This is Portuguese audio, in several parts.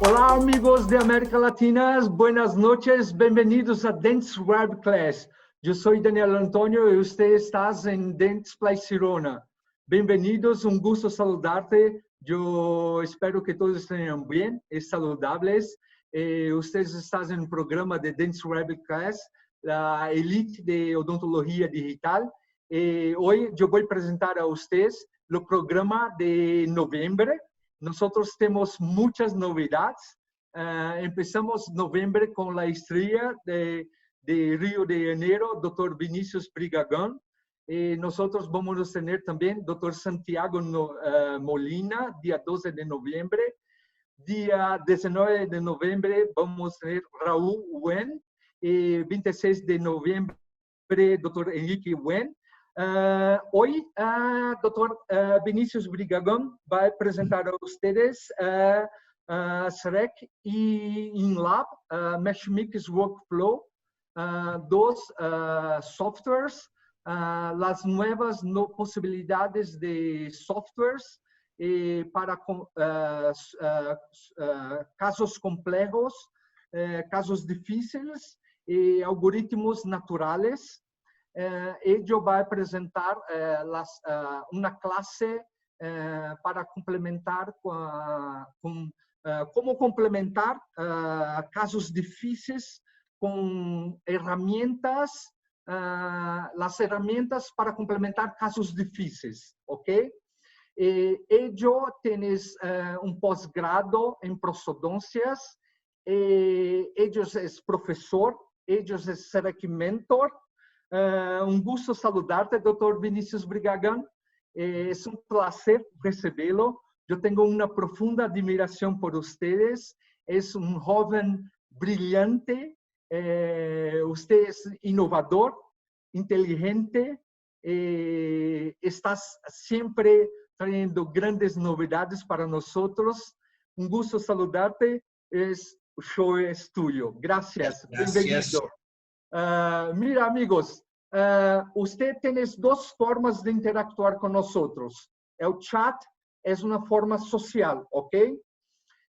Olá, amigos de América Latina, buenas noches, bem-vindos a Dance Web Class. Eu sou Daniel Antônio e você está em Dance Play Sirona. Bem-vindos, um gosto saludar-te. Eu espero que todos estejam bem e saudáveis. Vocês estão em um programa de Dance Web Class, a elite de odontologia digital. Hoje eu vou apresentar a vocês o programa de novembro. Nós temos muitas novidades. Empezamos novembro com a estreia de Rio de Janeiro, Dr. Vinícius Brigagón. Nós vamos ter também Dr. Santiago Molina, dia 12 de novembro. Dia 19 de novembro vamos ter Raul Wen. 26 de novembro, Dr. Henrique Wen. Hoy, Dr. Vinícius Brigagón vai apresentar a vocês SREC e InLab, Meshmix Workflow, dos softwares, as novas possibilidades de softwares para casos complexos, casos difíceis e algoritmos naturais. Ele vai apresentar uma classe para complementar como complementar casos difíceis com ferramentas, as ferramentas para complementar casos difíceis, ok? Ele tem pós-grado em prostodôncias, ele é professor, ele é SREC mentor. Gusto saludar-te, Dr. Vinícius Brigagón. É prazer recebê-lo. Eu tenho uma profunda admiração por vocês. É jovem brilhante. Você é inovador, inteligente. Está sempre trazendo grandes novidades para nós. Gusto saludar-te. O show é tuyo. Gracias. Bem-vindo. Mira, amigos, usted tiene dos formas de interactuar con nosotros. El chat es una forma social, ¿ok?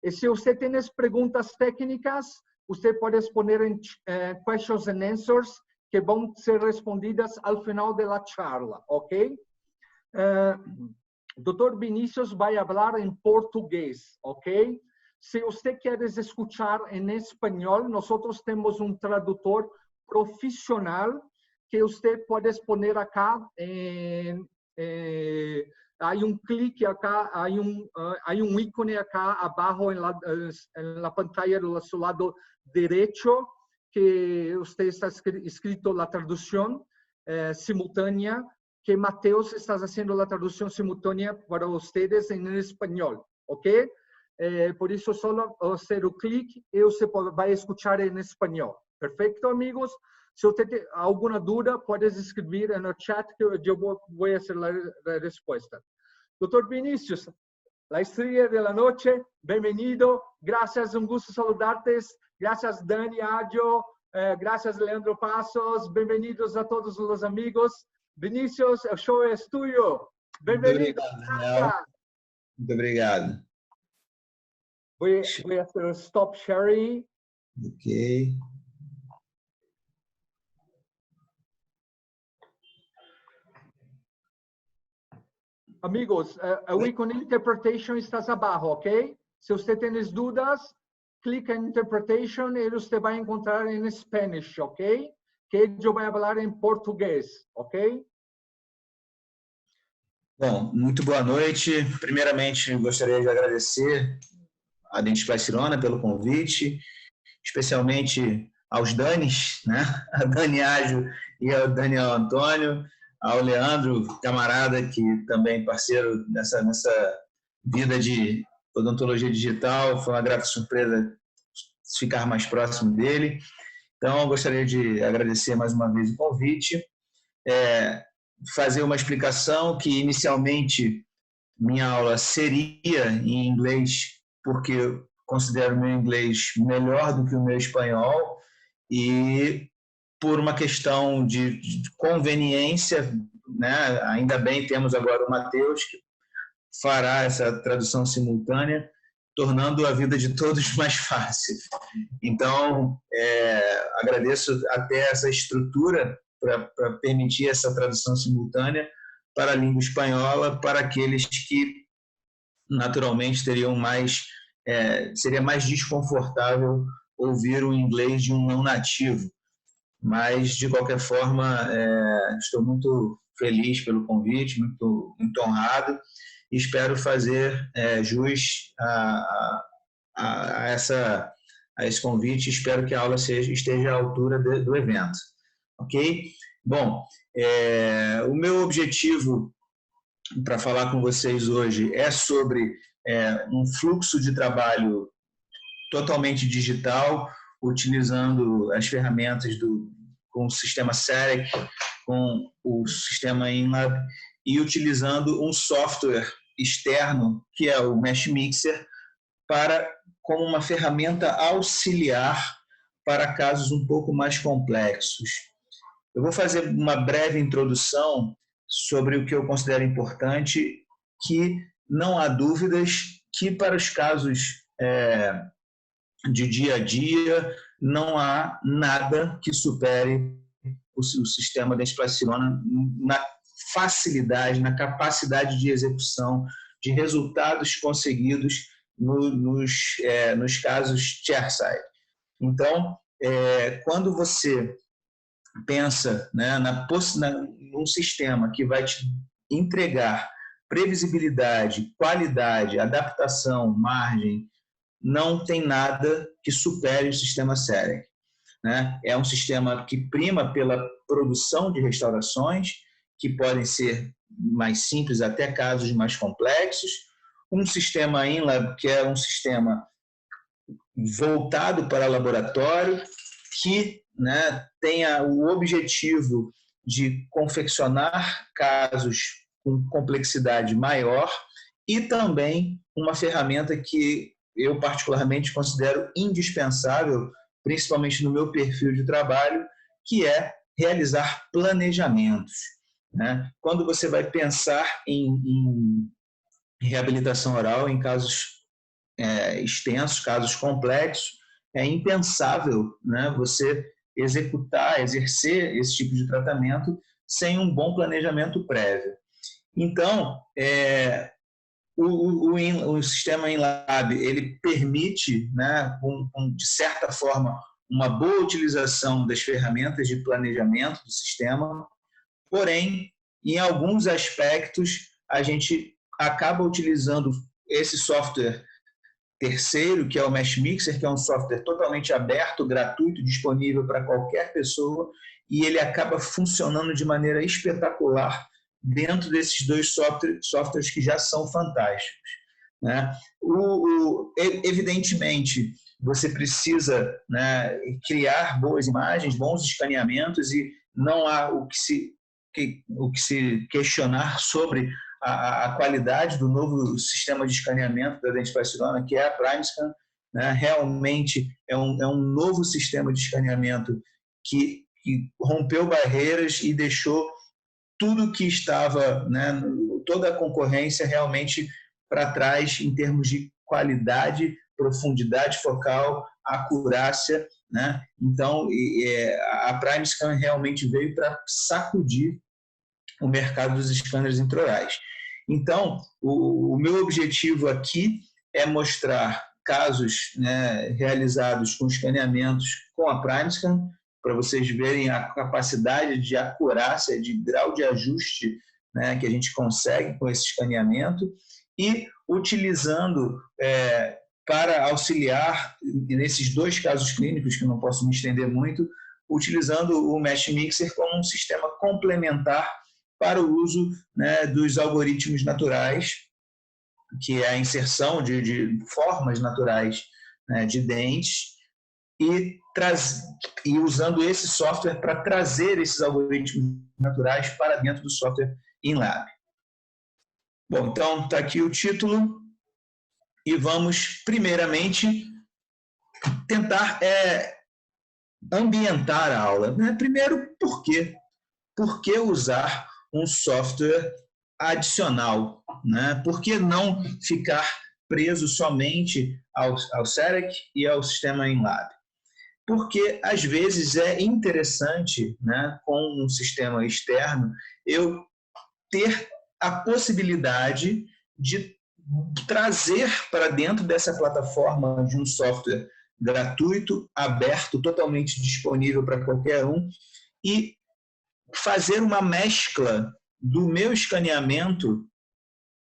Y si usted tiene preguntas técnicas, usted puede poner en questions and answers que van a ser respondidas al final de la charla, ¿ok? Dr. Vinícius va a hablar en portugués, ¿ok? Si usted quiere escuchar en español, nosotros tenemos un traductor profissional que você pode poner acá. Há clique acá, há ícone acá abaixo na pantalla do seu lado direito que você está escrito a tradução simultânea que Mateus está fazendo a tradução simultânea para vocês em espanhol, ok? Por isso só fazer o clique e você vai escutar em espanhol. Perfeito, amigos. Se você tem alguma dúvida, pode escrever no chat que eu vou fazer a resposta. Dr. Vinícius, a estrela da noite, bem-vindo. Graças, gusto saludar-te. Graças, Dani Adio. Graças, Leandro Passos. Bem-vindos a todos os amigos. Vinícius, o show é tuyo. Bem-vindo. Muito obrigado. Vou fazer o stop sharing. Ok. Amigos, o ícone interpretation está abaixo, ok? Se você tem dúvidas, clica em interpretation e você vai encontrar em Spanish, ok? Que eu vou falar em português, ok? Bom, muito boa noite. Primeiramente, gostaria de agradecer a Dente Play Sirona pelo convite, especialmente aos Danis, né? A Dani Ágio e ao Daniel Antônio, ao Leandro, camarada, que também parceiro nessa vida de odontologia digital. Foi uma grata surpresa ficar mais próximo dele. Então, gostaria de agradecer mais uma vez o convite. Fazer uma explicação que, inicialmente, minha aula seria em inglês, porque eu considero o meu inglês melhor do que o meu espanhol, e por uma questão de conveniência, né? Ainda bem temos agora o Mateus, que fará essa tradução simultânea, tornando a vida de todos mais fácil. Então, agradeço até essa estrutura para permitir essa tradução simultânea para a língua espanhola, para aqueles que naturalmente teriam seria mais desconfortável ouvir o inglês de um não nativo. Mas, de qualquer forma, estou muito feliz pelo convite, muito, muito honrado, e espero fazer jus a esse convite. Espero que a aula esteja à altura do evento. Ok? Bom, o meu objetivo para falar com vocês hoje é sobre um fluxo de trabalho totalmente digital, utilizando as ferramentas com o sistema SEREC, com o sistema InLab e utilizando um software externo, que é o Mesh Mixer, como uma ferramenta auxiliar para casos um pouco mais complexos. Eu vou fazer uma breve introdução sobre o que eu considero importante, que não há dúvidas que para os casos de dia a dia não há nada que supere o sistema da Dentsply-Sirona na facilidade, na capacidade de execução, de resultados conseguidos nos casos chairside. Então, quando você pensa, né, num sistema que vai te entregar previsibilidade, qualidade, adaptação, margem, não tem nada que supere o sistema SEREC. Né? É um sistema que prima pela produção de restaurações, que podem ser mais simples até casos mais complexos. Um sistema InLab, que é um sistema voltado para laboratório, que, né, tenha o objetivo de confeccionar casos com complexidade maior, e também uma ferramenta que eu particularmente considero indispensável, principalmente no meu perfil de trabalho, que é realizar planejamentos. Né? Quando você vai pensar em reabilitação oral, em casos extensos, casos complexos, é impensável, né, você exercer esse tipo de tratamento sem um bom planejamento prévio. Então, o sistema InLab, ele permite, né, de certa forma, uma boa utilização das ferramentas de planejamento do sistema, porém, em alguns aspectos, a gente acaba utilizando esse software terceiro, que é o Mesh Mixer, que é um software totalmente aberto, gratuito, disponível para qualquer pessoa, e ele acaba funcionando de maneira espetacular dentro desses dois softwares que já são fantásticos. Né? Evidentemente, você precisa, né, criar boas imagens, bons escaneamentos, e não há o que se questionar sobre a qualidade do novo sistema de escaneamento da Dentsply-Sirona, que é a PrimeScan. Né? Realmente é um novo sistema de escaneamento que rompeu barreiras e deixou tudo que estava, né, toda a concorrência realmente para trás em termos de qualidade, profundidade focal, acurácia. Né? Então, a PrimeScan realmente veio para sacudir o mercado dos scanners intraorais. Então, o meu objetivo aqui é mostrar casos, né, realizados com escaneamentos com a PrimeScan, para vocês verem a capacidade de acurácia, de grau de ajuste, né, que a gente consegue com esse escaneamento, e utilizando para auxiliar nesses dois casos clínicos, que não posso me estender muito, utilizando o Mesh Mixer como um sistema complementar para o uso, né, dos algoritmos naturais, que é a inserção de formas naturais, né, de dentes, e usando esse software para trazer esses algoritmos naturais para dentro do software InLab. Bom, então está aqui o título, e vamos, primeiramente, tentar ambientar a aula. Né? Primeiro, por quê? Por que usar um software adicional? Né? Por que não ficar preso somente ao SEREC e ao sistema InLab. Porque, às vezes, é interessante, né, com um sistema externo, eu ter a possibilidade de trazer para dentro dessa plataforma de um software gratuito, aberto, totalmente disponível para qualquer um, e fazer uma mescla do meu escaneamento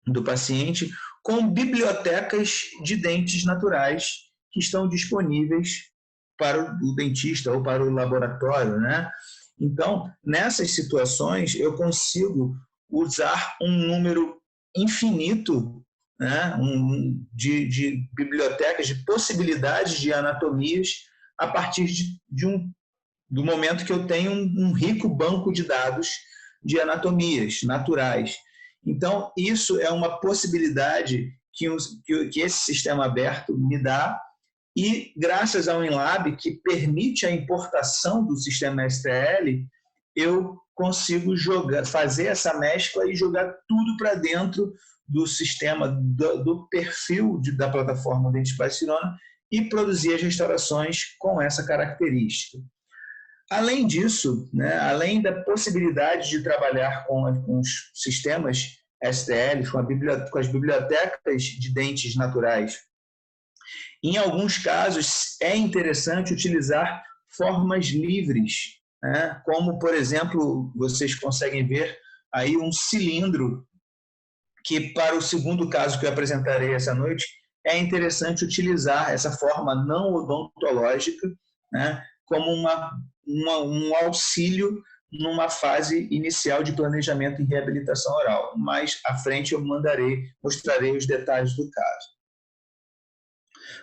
do paciente com bibliotecas de dentes naturais que estão disponíveis para o dentista ou para o laboratório, né? Então, nessas situações, eu consigo usar um número infinito, né, de bibliotecas, de possibilidades de anatomias a partir do momento que eu tenho um rico banco de dados de anatomias naturais. Então, isso é uma possibilidade que esse sistema aberto me dá, e graças ao InLab, que permite a importação do sistema STL, eu consigo fazer essa mescla e jogar tudo para dentro do sistema, do perfil da plataforma Dentsply Sirona, e produzir as restaurações com essa característica. Além disso, né, além da possibilidade de trabalhar com os sistemas STL, com as bibliotecas de dentes naturais, em alguns casos é interessante utilizar formas livres, né, como, por exemplo, vocês conseguem ver aí um cilindro, que para o segundo caso que eu apresentarei essa noite, é interessante utilizar essa forma não odontológica, né, como um auxílio numa fase inicial de planejamento e reabilitação oral. Mais à frente eu mostrarei os detalhes do caso.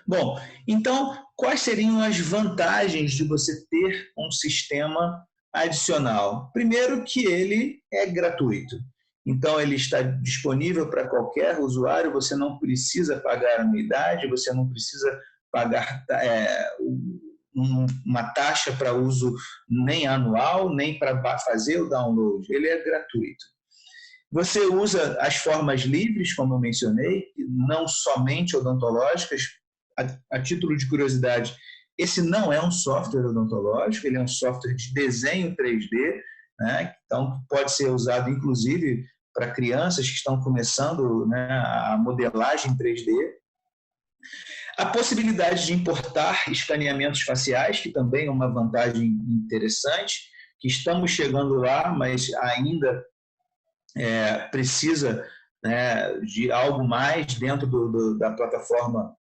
Bom, então, quais seriam as vantagens de você ter um sistema adicional? Primeiro, que ele é gratuito. Então, ele está disponível para qualquer usuário, você não precisa pagar anuidade, você não precisa pagar uma taxa para uso nem anual, nem para fazer o download. Ele é gratuito. Você usa as formas livres, como eu mencionei, não somente odontológicas. A título de curiosidade, esse não é um software odontológico, ele é um software de desenho 3D, né? Então pode ser usado inclusive para crianças que estão começando, né, a modelagem 3D. A possibilidade de importar escaneamentos faciais, que também é uma vantagem interessante, que estamos chegando lá, mas ainda precisa, né, de algo mais dentro da plataforma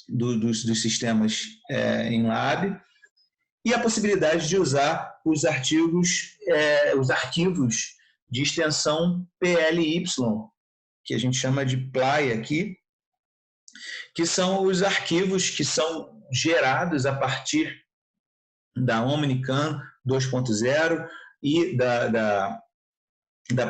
dos sistemas InLab, e a possibilidade de usar os arquivos de extensão PLY, que a gente chama de PLY aqui, que são os arquivos que são gerados a partir da Omnicam 2.0 e da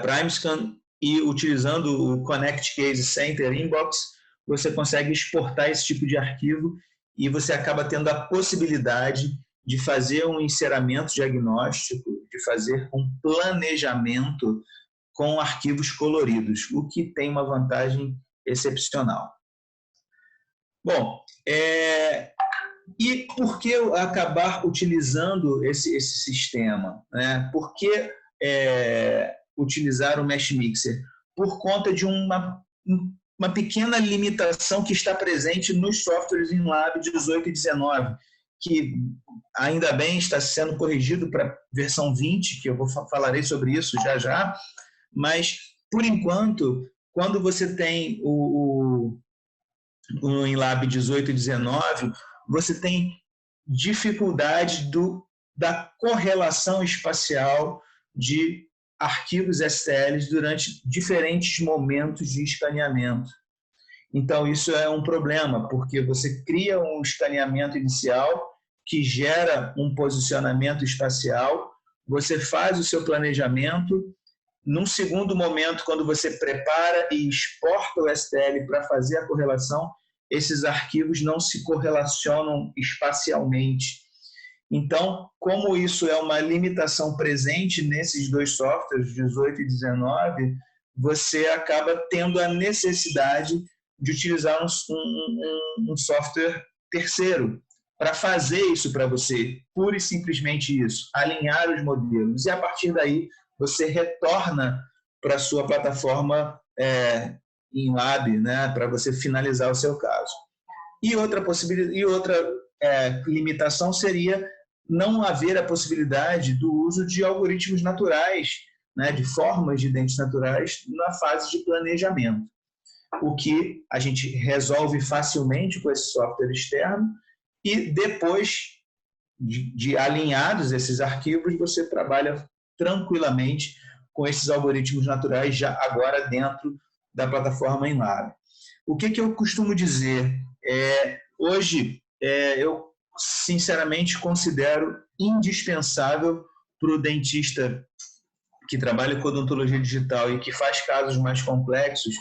PrimeScan, e utilizando o Connect Case Center Inbox, você consegue exportar esse tipo de arquivo e você acaba tendo a possibilidade de fazer um enceramento diagnóstico, de fazer um planejamento com arquivos coloridos, o que tem uma vantagem excepcional. Bom, e por que acabar utilizando esse sistema, né? Por que utilizar o Mesh Mixer? Por conta de uma pequena limitação que está presente nos softwares InLab 18 e 19, que ainda bem está sendo corrigido para a versão 20, que eu falarei sobre isso já, mas, por enquanto, quando você tem o InLab 18 e 19, você tem dificuldade da correlação espacial de arquivos STLs durante diferentes momentos de escaneamento. Então, isso é um problema, porque você cria um escaneamento inicial que gera um posicionamento espacial, você faz o seu planejamento, num segundo momento, quando você prepara e exporta o STL para fazer a correlação, esses arquivos não se correlacionam espacialmente. Então, como isso é uma limitação presente nesses dois softwares, 18 e 19, você acaba tendo a necessidade de utilizar um software terceiro para fazer isso para você, pura e simplesmente isso, alinhar os modelos, e a partir daí você retorna para a sua plataforma InLab, né, para você finalizar o seu caso. E outra possibilidade, limitação seria não haver a possibilidade do uso de algoritmos naturais, né, de formas de dentes naturais na fase de planejamento, o que a gente resolve facilmente com esse software externo, e depois de alinhados esses arquivos, você trabalha tranquilamente com esses algoritmos naturais já agora dentro da plataforma InLab. O que eu costumo dizer? Hoje, eu sinceramente considero indispensável para o dentista que trabalha com odontologia digital e que faz casos mais complexos,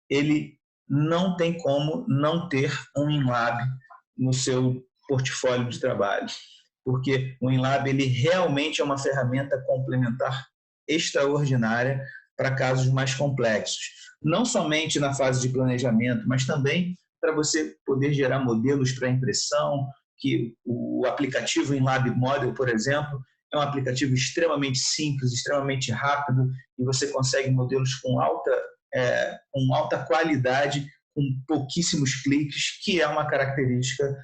ele não tem como não ter um InLab no seu portfólio de trabalho, porque o InLab ele realmente é uma ferramenta complementar extraordinária para casos mais complexos, não somente na fase de planejamento, mas também para você poder gerar modelos para impressão, que o aplicativo InLab Model, por exemplo, é um aplicativo extremamente simples, extremamente rápido, e você consegue modelos com alta qualidade, com pouquíssimos cliques, que é uma característica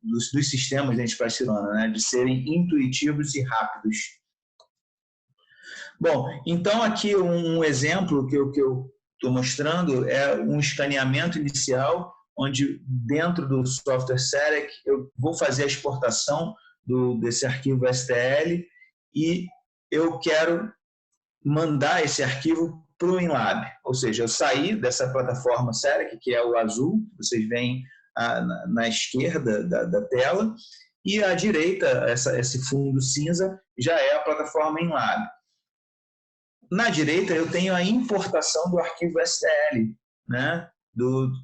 dos sistemas de dentsplastirona, né? De serem intuitivos e rápidos. Bom, então aqui um exemplo que eu estou mostrando é um escaneamento inicial, onde dentro do software SEREC eu vou fazer a exportação desse arquivo STL e eu quero mandar esse arquivo para o InLab, ou seja, eu saí dessa plataforma SEREC, que é o azul, vocês veem na esquerda da tela, e à direita, esse fundo cinza, já é a plataforma InLab. Na direita, eu tenho a importação do arquivo STL, né,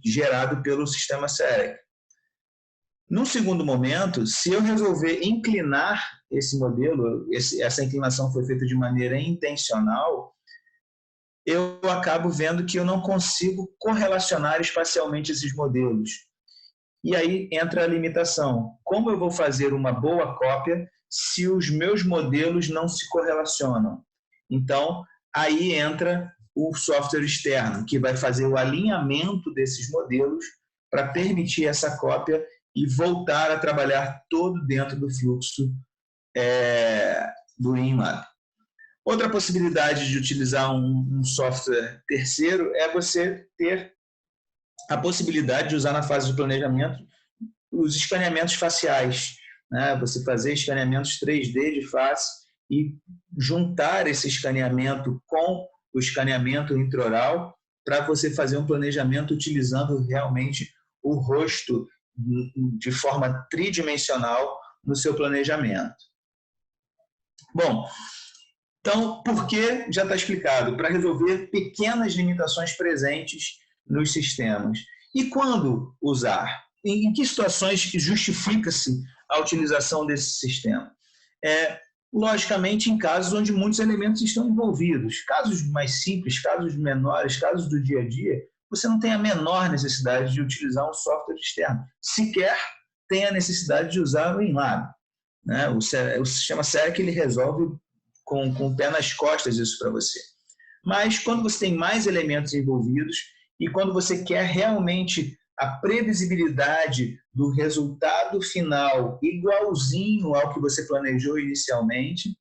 gerado pelo sistema SEREC. Num segundo momento, se eu resolver inclinar esse modelo, essa inclinação foi feita de maneira intencional, eu acabo vendo que eu não consigo correlacionar espacialmente esses modelos. E aí entra a limitação. Como eu vou fazer uma boa cópia se os meus modelos não se correlacionam? Então, aí entra o software externo, que vai fazer o alinhamento desses modelos para permitir essa cópia e voltar a trabalhar todo dentro do fluxo do InLab. Outra possibilidade de utilizar um software terceiro é você ter a possibilidade de usar na fase de planejamento os escaneamentos faciais, né? Você fazer escaneamentos 3D de face e juntar esse escaneamento com o escaneamento intraoral para você fazer um planejamento utilizando realmente o rosto de forma tridimensional no seu planejamento. Bom, então, por que? Já está explicado, para resolver pequenas limitações presentes nos sistemas. E quando usar? Em que situações justifica-se a utilização desse sistema? Logicamente, em casos onde muitos elementos estão envolvidos. Casos mais simples, casos menores, casos do dia a dia, você não tem a menor necessidade de utilizar um software externo. Sequer tem a necessidade de usar o InLab, né? O sistema SEREC ele resolve com o pé nas costas isso para você. Mas quando você tem mais elementos envolvidos e quando você quer realmente a previsibilidade do resultado final igualzinho ao que você planejou inicialmente,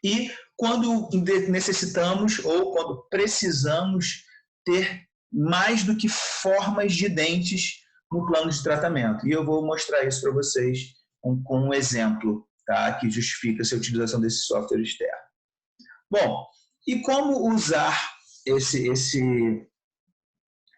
e quando necessitamos ou quando precisamos ter mais do que formas de dentes no plano de tratamento. E eu vou mostrar isso para vocês com um exemplo, tá, que justifica a utilização desse software externo. Bom, e como usar esse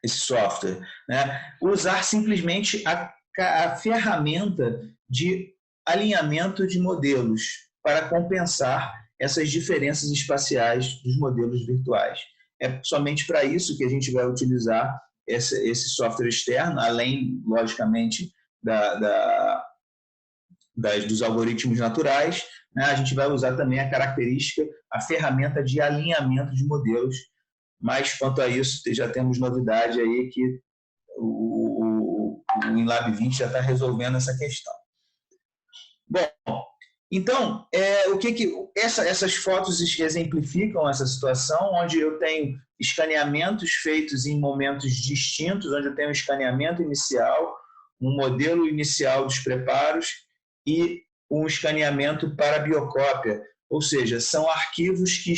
software? Né? Usar simplesmente a ferramenta de alinhamento de modelos para compensar essas diferenças espaciais dos modelos virtuais. É somente para isso que a gente vai utilizar esse software externo, além, logicamente, dos algoritmos naturais, né? A gente vai usar também a ferramenta de alinhamento de modelos mas quanto a isso já temos novidade aí que o InLab 20 já está resolvendo essa questão. Bom, então, essas fotos exemplificam essa situação, onde eu tenho escaneamentos feitos em momentos distintos, onde eu tenho um escaneamento inicial, um modelo inicial dos preparos e um escaneamento para biocópia, ou seja, são arquivos que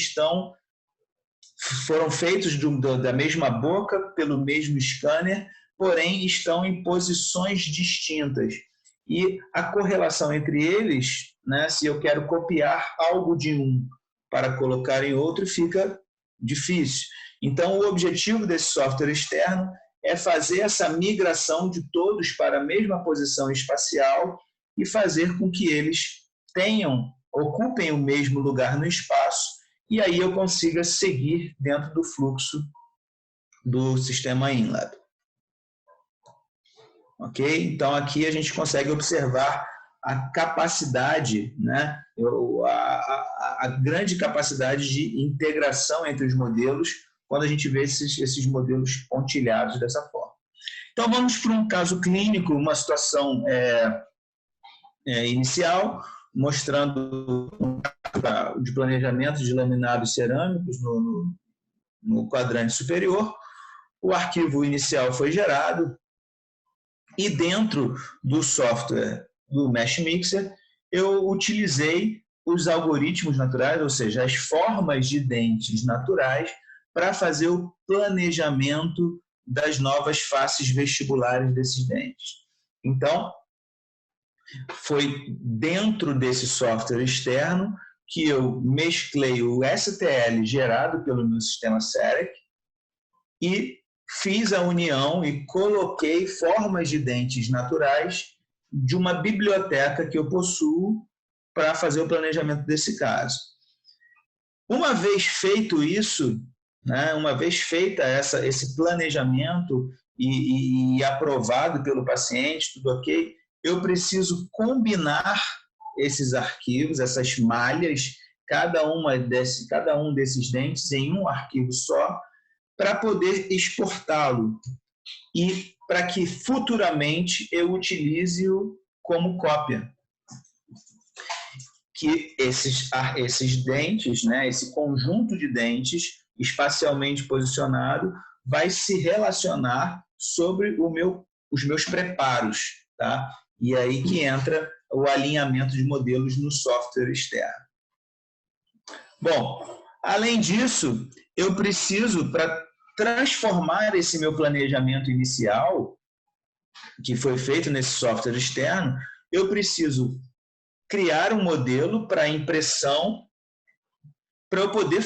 foram feitos da mesma boca, pelo mesmo scanner, porém estão em posições distintas. E a correlação entre eles, né, se eu quero copiar algo de um para colocar em outro, fica difícil. Então, o objetivo desse software externo é fazer essa migração de todos para a mesma posição espacial e fazer com que eles ocupem o mesmo lugar no espaço, e aí eu consiga seguir dentro do fluxo do sistema InLab. Ok? Então, aqui a gente consegue observar a capacidade, né? a grande capacidade de integração entre os modelos quando a gente vê esses modelos pontilhados dessa forma. Então, vamos para um caso clínico, uma situação inicial, mostrando um caso de planejamento de laminados cerâmicos no quadrante superior. O arquivo inicial foi gerado, e dentro do software do Mesh Mixer, eu utilizei os algoritmos naturais, ou seja, as formas de dentes naturais, para fazer o planejamento das novas faces vestibulares desses dentes. Então, foi dentro desse software externo que eu mesclei o STL gerado pelo meu sistema CEREC e fiz a união e coloquei formas de dentes naturais de uma biblioteca que eu possuo para fazer o planejamento desse caso. Uma vez feito isso, né, uma vez feita esse planejamento e aprovado pelo paciente, tudo ok, eu preciso combinar esses arquivos, essas malhas, cada um desses dentes em um arquivo só, para poder exportá-lo e para que futuramente eu utilize-o como cópia. Que esses dentes, né, esse conjunto de dentes espacialmente posicionado, vai se relacionar sobre os meus preparos, tá? E aí que entra o alinhamento de modelos no software externo. Bom, além disso, eu preciso, para transformar esse meu planejamento inicial, que foi feito nesse software externo, eu preciso criar um modelo para impressão para eu poder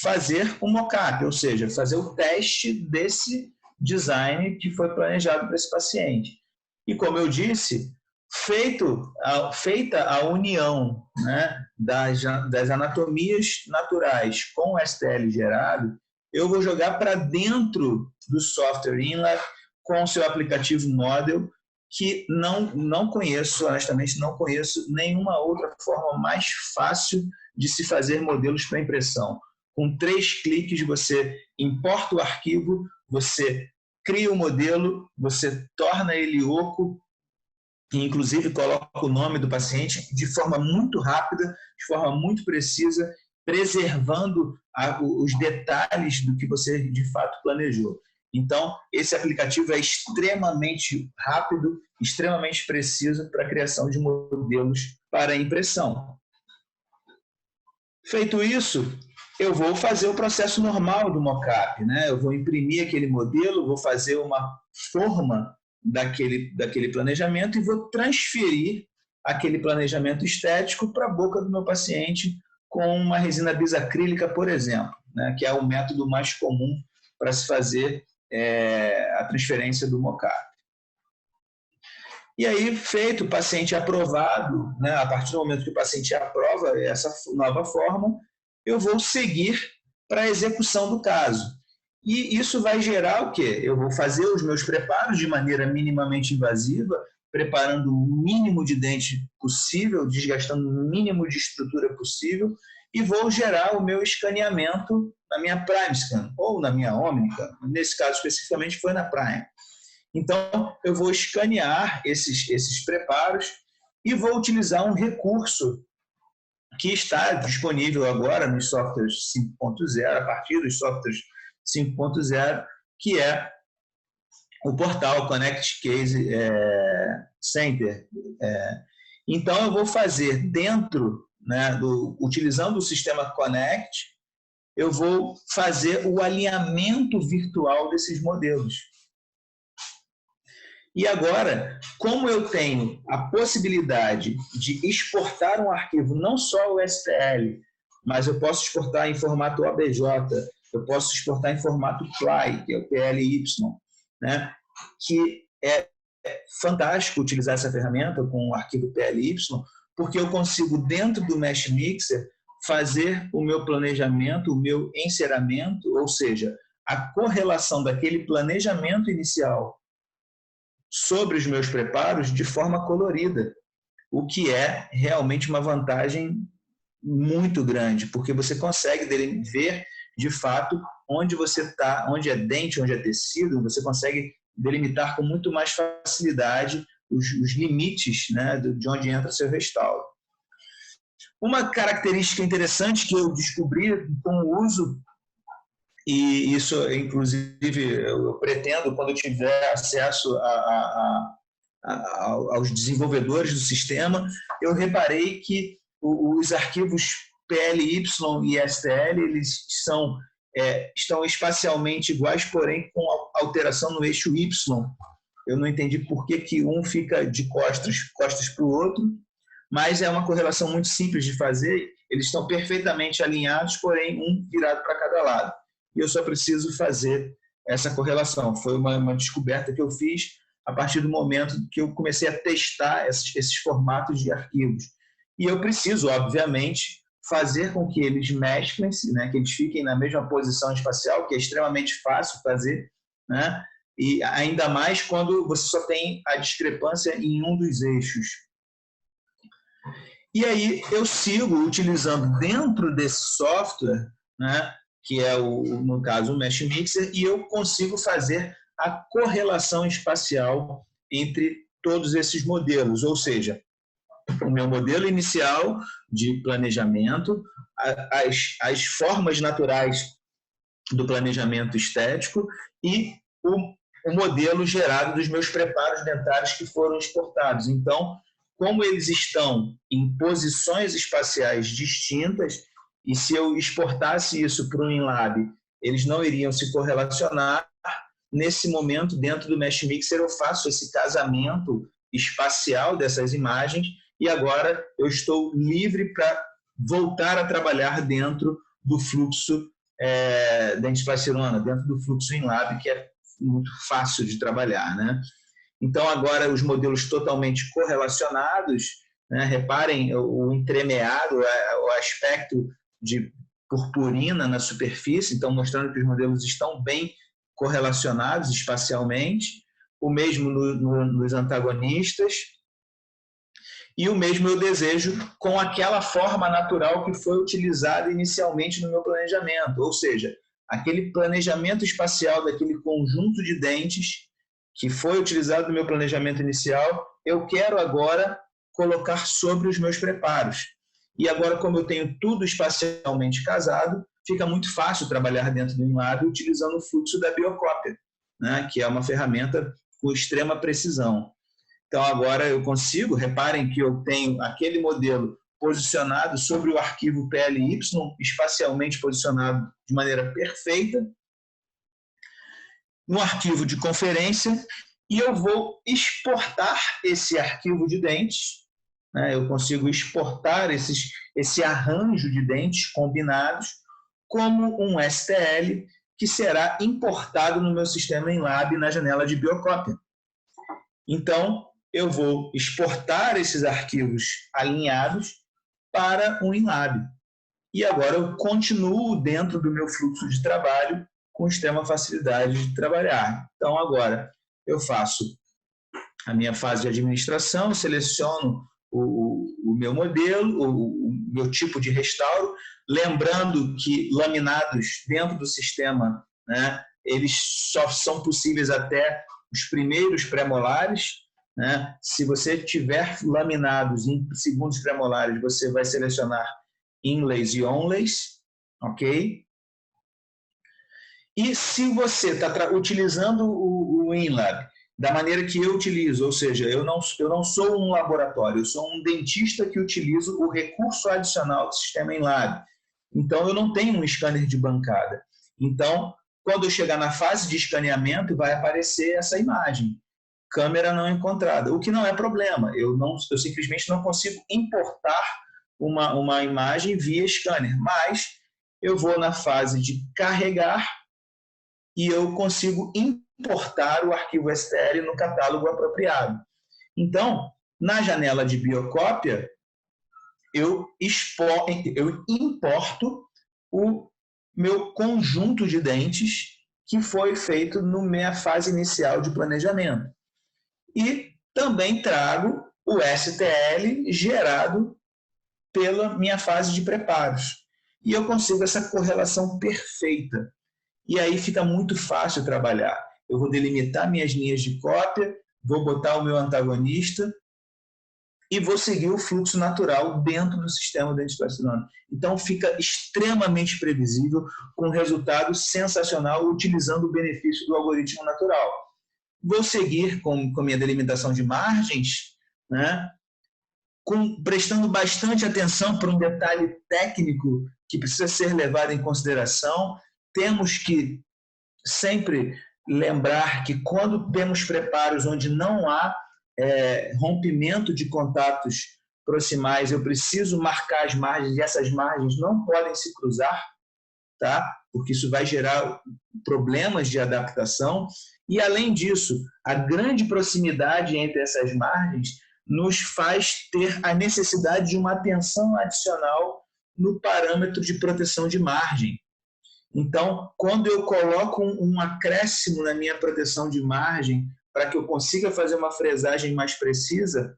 fazer um mock-up, ou seja, fazer o teste desse design que foi planejado para esse paciente. E como eu disse, feita a união, né, das anatomias naturais com o STL gerado, eu vou jogar para dentro do software InLab com o seu aplicativo Model, que não conheço, honestamente, não conheço nenhuma outra forma mais fácil de se fazer modelos para impressão. Com 3 cliques, você importa o arquivo, você cria o modelo, você torna ele oco, e inclusive coloca o nome do paciente de forma muito rápida, de forma muito precisa, preservando os detalhes do que você de fato planejou. Então, esse aplicativo é extremamente rápido, extremamente preciso para a criação de modelos para impressão. Feito isso, eu vou fazer o processo normal do mockup, né? Eu vou imprimir aquele modelo, vou fazer uma forma daquele planejamento e vou transferir aquele planejamento estético para a boca do meu paciente com uma resina bisacrílica, por exemplo, né? Que é o método mais comum para se fazer a transferência do mockup. E aí, feito, o paciente aprovado, né, a partir do momento que o paciente aprova essa nova forma, eu vou seguir para a execução do caso. E isso vai gerar o quê? Eu vou fazer os meus preparos de maneira minimamente invasiva, preparando o mínimo de dente possível, desgastando o mínimo de estrutura possível. e vou gerar o meu escaneamento na minha PrimeScan ou na minha Omnica. Nesse caso especificamente foi na Prime. Então, eu vou escanear esses preparos e vou utilizar um recurso que está disponível agora nos softwares 5.0, a partir dos softwares 5.0, que é o portal Connect Case Center. Então, eu vou fazer dentro, né, utilizando o sistema Connect, eu vou fazer o alinhamento virtual desses modelos. E agora, como eu tenho a possibilidade de exportar um arquivo, não só o STL, mas eu posso exportar em formato OBJ, eu posso exportar em formato PLY, que é o PLY, né? Que é fantástico utilizar essa ferramenta com o arquivo PLY, porque eu consigo, dentro do Mesh Mixer, fazer o meu planejamento, o meu enceramento, ou seja, a correlação daquele planejamento inicial sobre os meus preparos de forma colorida, o que é realmente uma vantagem muito grande, porque você consegue ver de fato onde você está, onde é dente, onde é tecido, você consegue delimitar com muito mais facilidade os limites, né, de onde entra seu restauro. Uma característica interessante que eu descobri com o uso, e isso, inclusive, eu pretendo, quando eu tiver acesso aos desenvolvedores do sistema, eu reparei que os arquivos PLY e STL eles estão espacialmente iguais, porém com alteração no eixo Y. Eu não entendi por que um fica de costas para o outro, mas é uma correlação muito simples de fazer. Eles estão perfeitamente alinhados, porém um virado para cada lado. E eu só preciso fazer essa correlação. Foi uma descoberta que eu fiz a partir do momento que eu comecei a testar esses formatos de arquivos. E eu preciso, obviamente, fazer com que eles mesclem-se, né, que eles fiquem na mesma posição espacial, que é extremamente fácil fazer, né, e ainda mais quando você só tem a discrepância em um dos eixos. E aí eu sigo utilizando dentro desse software, né, que é, no caso, o Mesh Mixer, e eu consigo fazer a correlação espacial entre todos esses modelos, ou seja, o meu modelo inicial de planejamento, as formas naturais do planejamento estético e o modelo gerado dos meus preparos dentários que foram exportados. Então, como eles estão em posições espaciais distintas, e se eu exportasse isso para um InLab, eles não iriam se correlacionar. Nesse momento, dentro do Mesh Mixer, eu faço esse casamento espacial dessas imagens e agora eu estou livre para voltar a trabalhar dentro do fluxo Dentsply Sirona, dentro do fluxo InLab, que é muito fácil de trabalhar, né? Então, agora os modelos totalmente correlacionados, né? Reparem o entremeado, o aspecto de purpurina na superfície, então mostrando que os modelos estão bem correlacionados espacialmente, o mesmo nos antagonistas, e o mesmo eu desejo com aquela forma natural que foi utilizada inicialmente no meu planejamento, ou seja, aquele planejamento espacial daquele conjunto de dentes que foi utilizado no meu planejamento inicial, eu quero agora colocar sobre os meus preparos. E agora, como eu tenho tudo espacialmente casado, fica muito fácil trabalhar dentro do InLab utilizando o fluxo da biocópia, né, que é uma ferramenta com extrema precisão. Então, agora eu consigo, reparem que eu tenho aquele modelo posicionado sobre o arquivo PLY, espacialmente posicionado de maneira perfeita, no arquivo de conferência, e eu vou exportar esse arquivo de dentes, né? Eu consigo exportar esse arranjo de dentes combinados como um STL que será importado no meu sistema InLab na janela de biocópia. Então, eu vou exportar esses arquivos alinhados para um InLab. E agora eu continuo dentro do meu fluxo de trabalho com extrema facilidade de trabalhar. Então, agora eu faço a minha fase de administração, seleciono o meu modelo, o meu tipo de restauro, Lembrando que laminados dentro do sistema, né, eles só são possíveis até os primeiros premolares, né? Se você tiver laminados em segundos premolares, você vai selecionar inlays e onlays, ok? E se você está utilizando o InLab da maneira que eu utilizo, ou seja, eu não sou um laboratório, eu sou um dentista que utilizo o recurso adicional do sistema InLab. Então, eu não tenho um scanner de bancada. Então, quando eu chegar na fase de escaneamento, vai aparecer essa imagem. Câmera não encontrada, o que não é problema. Eu simplesmente não consigo importar uma imagem via scanner, mas eu vou na fase de carregar e eu consigo importar o arquivo STL no catálogo apropriado. Então, na janela de biocópia, eu importo o meu conjunto de dentes que foi feito na minha fase inicial de planejamento. E também trago o STL gerado pela minha fase de preparos. E eu consigo essa correlação perfeita. E aí fica muito fácil trabalhar. Eu vou delimitar minhas linhas de cópia, vou botar o meu antagonista e vou seguir o fluxo natural dentro do sistema Dentsply Sirona. Então fica extremamente previsível, com resultado sensacional, utilizando o benefício do algoritmo natural. Vou seguir com minha delimitação de margens, né? Prestando bastante atenção para um detalhe técnico que precisa ser levado em consideração. Temos que sempre lembrar que quando temos preparos onde não há rompimento de contatos proximais, eu preciso marcar as margens e essas margens não podem se cruzar, tá? Porque isso vai gerar problemas de adaptação. E, além disso, a grande proximidade entre essas margens nos faz ter a necessidade de uma atenção adicional no parâmetro de proteção de margem. Então, quando eu coloco um acréscimo na minha proteção de margem para que eu consiga fazer uma fresagem mais precisa,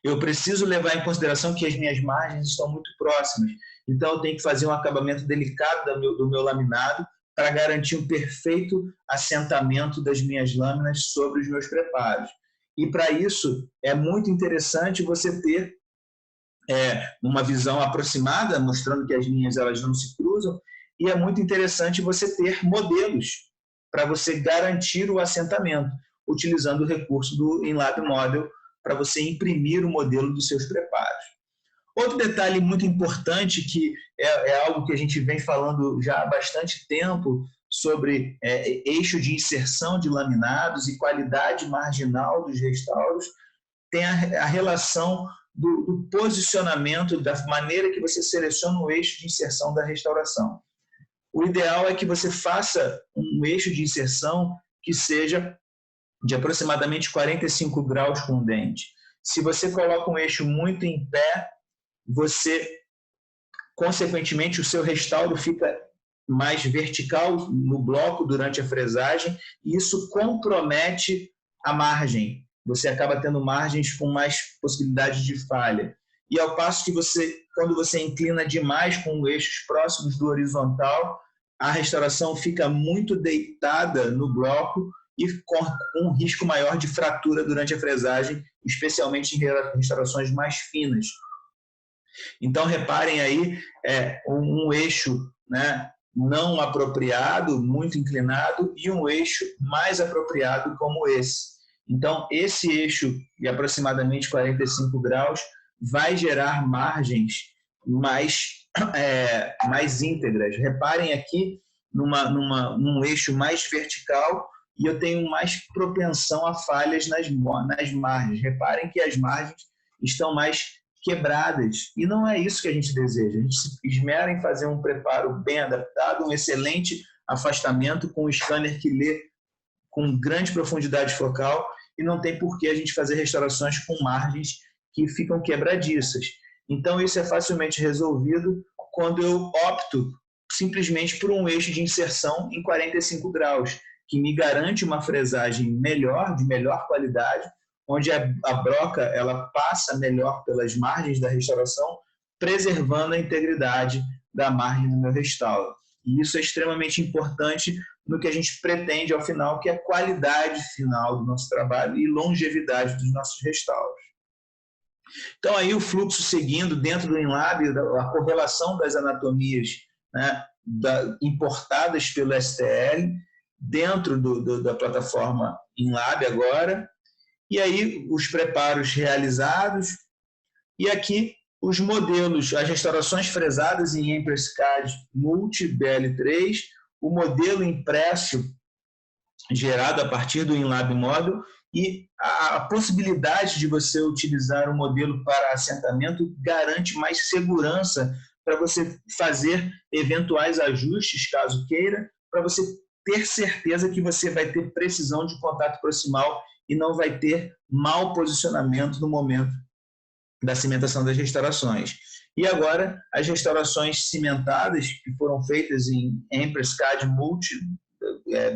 eu preciso levar em consideração que as minhas margens estão muito próximas. Então, eu tenho que fazer um acabamento delicado do meu laminado para garantir um perfeito assentamento das minhas lâminas sobre os meus preparos. E, para isso, é muito interessante você ter uma visão aproximada, mostrando que as linhas elas não se cruzam, e é muito interessante você ter modelos para você garantir o assentamento, utilizando o recurso do InLab Model para você imprimir o modelo dos seus preparos. Outro detalhe muito importante, que é algo que a gente vem falando já há bastante tempo, sobre eixo de inserção de laminados e qualidade marginal dos restauros, tem a relação do posicionamento, da maneira que você seleciona o eixo de inserção da restauração. O ideal é que você faça um eixo de inserção que seja de aproximadamente 45 graus com o dente. Se você coloca um eixo muito em pé, consequentemente, o seu restauro fica mais vertical no bloco durante a fresagem e isso compromete a margem. Você acaba tendo margens com mais possibilidade de falha. E ao passo que quando você inclina demais com eixos próximos do horizontal, a restauração fica muito deitada no bloco e com um risco maior de fratura durante a fresagem, especialmente em restaurações mais finas. Então, reparem aí, um eixo, né, não apropriado, muito inclinado, e um eixo mais apropriado como esse. Então, esse eixo de aproximadamente 45 graus vai gerar margens mais íntegras. Reparem aqui num eixo mais vertical e eu tenho mais propensão a falhas nas margens. Reparem que as margens estão mais quebradas e não é isso que a gente deseja. A gente se esmera em fazer um preparo bem adaptado, um excelente afastamento com um scanner que lê com grande profundidade focal e não tem por que a gente fazer restaurações com margens que ficam quebradiças. Então, isso é facilmente resolvido quando eu opto simplesmente por um eixo de inserção em 45 graus, que me garante uma fresagem melhor, de melhor qualidade, onde a broca ela passa melhor pelas margens da restauração, preservando a integridade da margem do meu restauro. E isso é extremamente importante no que a gente pretende ao final, que é a qualidade final do nosso trabalho e longevidade dos nossos restauros. Então, aí o fluxo seguindo dentro do InLab, a correlação das anatomias, né, importadas pelo STL, dentro da plataforma InLab agora, e aí os preparos realizados, e aqui os modelos, as restaurações fresadas em Empress CAD Multi BL3, o modelo impresso gerado a partir do InLab Model e a possibilidade de você utilizar o modelo para assentamento garante mais segurança para você fazer eventuais ajustes, caso queira, para você ter certeza que você vai ter precisão de contato proximal e não vai ter mau posicionamento no momento da cimentação das restaurações. E agora, as restaurações cimentadas, que foram feitas em Empress CAD Multi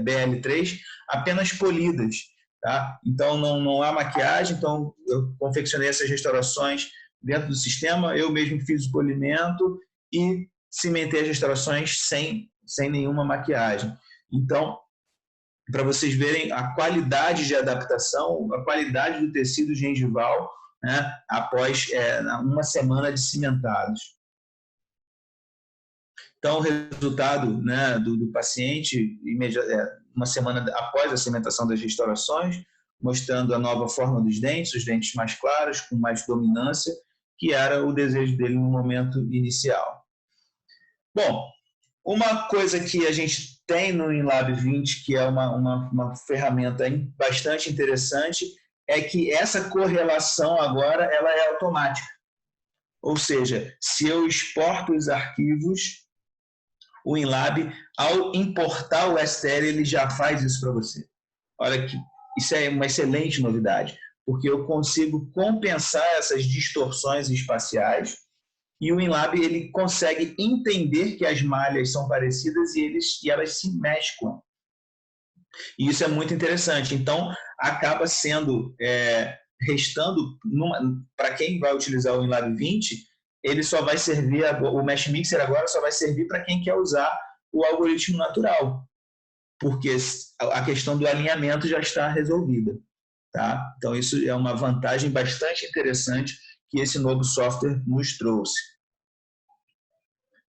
BL3, apenas polidas. Tá? Então, não há maquiagem, então eu confeccionei essas restaurações dentro do sistema, eu mesmo fiz o polimento e cimentei as restaurações sem nenhuma maquiagem. Então, para vocês verem a qualidade de adaptação, a qualidade do tecido gengival, né, após uma semana de cimentados. Então, o resultado, né, do paciente, uma semana após a cimentação das restaurações, mostrando a nova forma dos dentes, os dentes mais claros, com mais dominância, que era o desejo dele no momento inicial. Bom, uma coisa que a gente tem no InLab 20, que é uma ferramenta bastante interessante, é que essa correlação agora ela é automática. Ou seja, se eu exporto os arquivos, o InLab, ao importar o STL, ele já faz isso para você. Olha que isso é uma excelente novidade, porque eu consigo compensar essas distorções espaciais e o InLab ele consegue entender que as malhas são parecidas e elas se mesclam. E isso é muito interessante. Então, acaba sendo, restando, para quem vai utilizar o InLab 20, ele só vai servir, o Mesh Mixer agora só vai servir para quem quer usar o algoritmo natural, porque a questão do alinhamento já está resolvida. Tá? Então, isso é uma vantagem bastante interessante que esse novo software nos trouxe.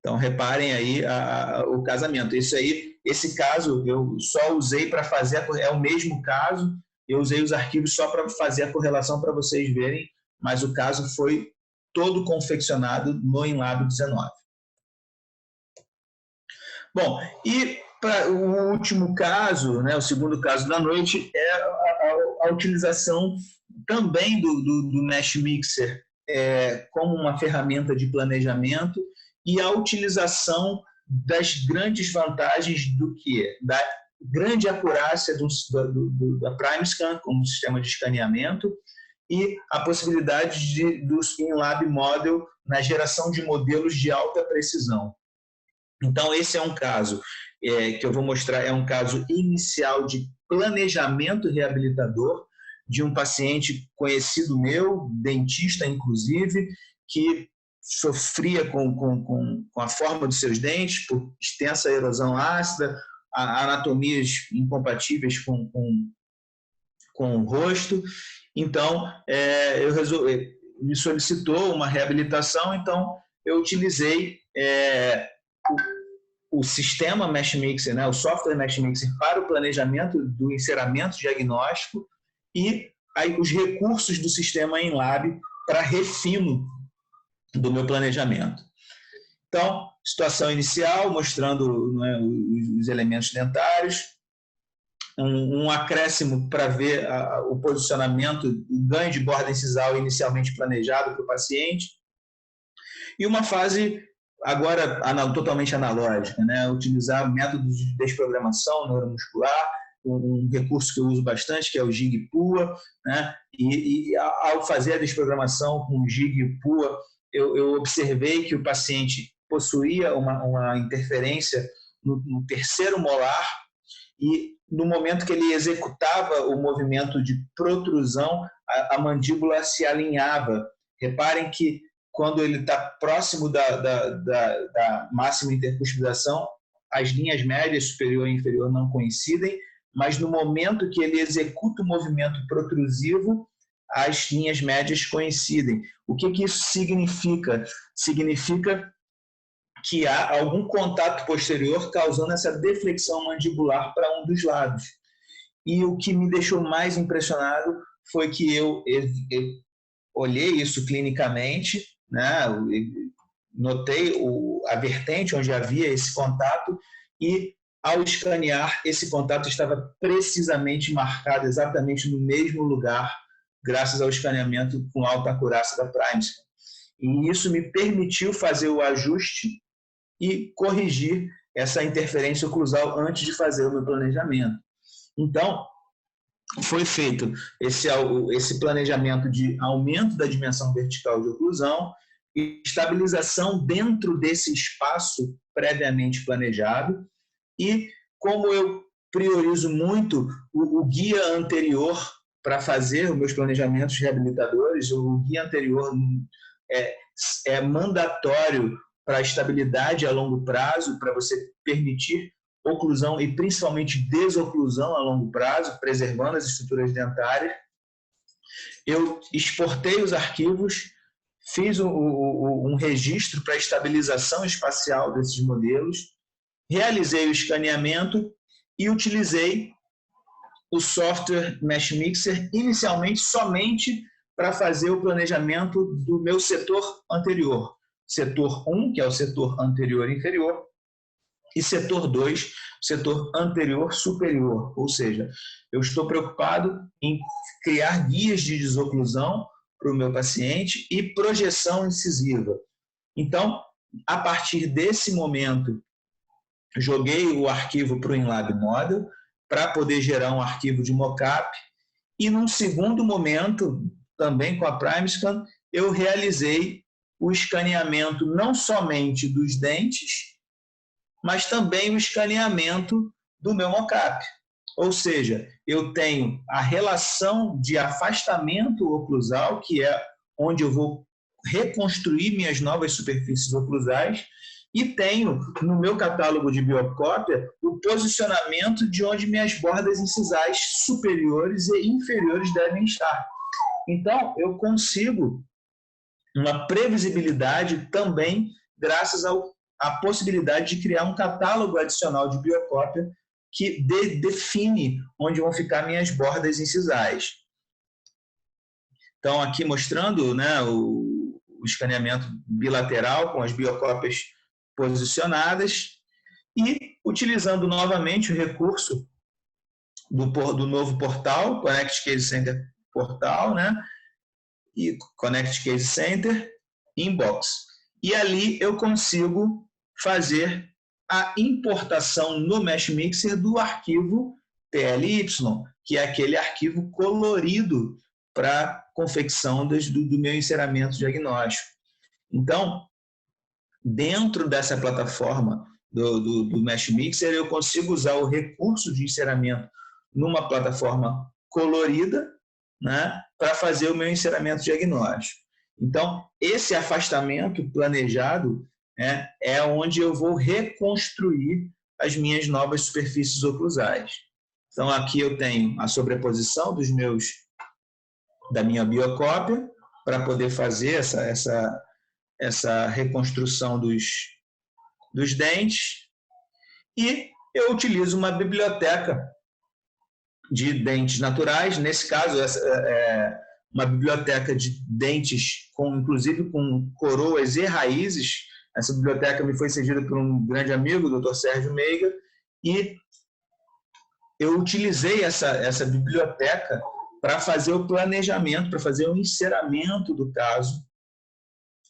Então, reparem aí o casamento. Esse caso eu só usei para fazer, é o mesmo caso, eu usei os arquivos só para fazer a correlação para vocês verem, mas o caso foi todo confeccionado no InLab 19. Bom, e para o último caso, né, o segundo caso da noite, é a utilização também do Mesh Mixer como uma ferramenta de planejamento e a utilização das grandes vantagens do que? Da grande acurácia da PrimeScan como sistema de escaneamento e a possibilidade do InLab Model na geração de modelos de alta precisão. Então, esse é um caso que eu vou mostrar, é um caso inicial de planejamento reabilitador de um paciente conhecido meu, dentista inclusive, que sofria com a forma dos seus dentes, por extensa erosão ácida, anatomias incompatíveis com o rosto. Então, me solicitou uma reabilitação, então eu utilizei o sistema Mesh Mixer, né, o software Mesh Mixer para o planejamento do enceramento diagnóstico e aí os recursos do sistema InLab para refino do meu planejamento. Então, situação inicial, mostrando, né, os elementos dentários, um acréscimo para ver o posicionamento, o ganho de borda incisal inicialmente planejado para o paciente, e uma fase agora totalmente analógica, né? Utilizar métodos de desprogramação neuromuscular, um recurso que eu uso bastante, que é o GIG-PUA, né? E ao fazer a desprogramação com o GIG-PUA, eu observei que o paciente possuía uma interferência no terceiro molar e no momento que ele executava o movimento de protrusão, a mandíbula se alinhava. Reparem que quando ele está próximo da máxima intercuspidação, as linhas médias, superior e inferior, não coincidem, mas no momento que ele executa o movimento protrusivo, as linhas médias coincidem. O que isso significa? Significa que há algum contato posterior causando essa deflexão mandibular para um dos lados. E o que me deixou mais impressionado foi que eu olhei isso clinicamente, né? Notei a vertente onde havia esse contato e, ao escanear, esse contato estava precisamente marcado exatamente no mesmo lugar, graças ao escaneamento com alta acurácia da Primescan. E isso me permitiu fazer o ajuste e corrigir essa interferência oclusal antes de fazer o meu planejamento. Então, foi feito esse planejamento de aumento da dimensão vertical de oclusão e estabilização dentro desse espaço previamente planejado. E como eu priorizo muito o guia anterior para fazer os meus planejamentos reabilitadores, o guia anterior é mandatório para a estabilidade a longo prazo, para você permitir oclusão e principalmente desoclusão a longo prazo, preservando as estruturas dentárias. Eu exportei os arquivos, fiz um registro para estabilização espacial desses modelos, realizei o escaneamento e utilizei o software Mesh Mixer inicialmente somente para fazer o planejamento do meu setor anterior. Setor 1, que é o setor anterior e inferior, e setor 2, setor anterior superior. Ou seja, eu estou preocupado em criar guias de desoclusão para o meu paciente e projeção incisiva. Então, a partir desse momento, joguei o arquivo para o InLab Model para poder gerar um arquivo de mockup e, num segundo momento, também com a Primescan, eu realizei o escaneamento não somente dos dentes, mas também o escaneamento do meu mockup. Ou seja, eu tenho a relação de afastamento oclusal, que é onde eu vou reconstruir minhas novas superfícies oclusais, e tenho no meu catálogo de biocópia o posicionamento de onde minhas bordas incisais superiores e inferiores devem estar. Então, eu consigo uma previsibilidade também graças à possibilidade de criar um catálogo adicional de biocópia que define onde vão ficar minhas bordas incisais. Então, aqui mostrando, né, o escaneamento bilateral com as biocópias posicionadas e utilizando novamente o recurso do novo portal, Connect Case Center Portal, né, e Connect Case Center Inbox. E ali eu consigo fazer a importação no Mesh Mixer do arquivo PLY, que é aquele arquivo colorido para confecção do meu enceramento diagnóstico. Então, dentro dessa plataforma do Mesh Mixer, eu consigo usar o recurso de enceramento numa plataforma colorida, né, para fazer o meu enceramento diagnóstico. Então, esse afastamento planejado é onde eu vou reconstruir as minhas novas superfícies oclusais. Então, aqui eu tenho a sobreposição da minha biocópia para poder fazer essa reconstrução dos dentes, e eu utilizo uma biblioteca de dentes naturais. Nesse caso, uma biblioteca de dentes, inclusive com coroas e raízes. Essa biblioteca me foi cedida por um grande amigo, o Dr. Sérgio Meiga, e eu utilizei essa biblioteca para fazer o planejamento, para fazer o enceramento do caso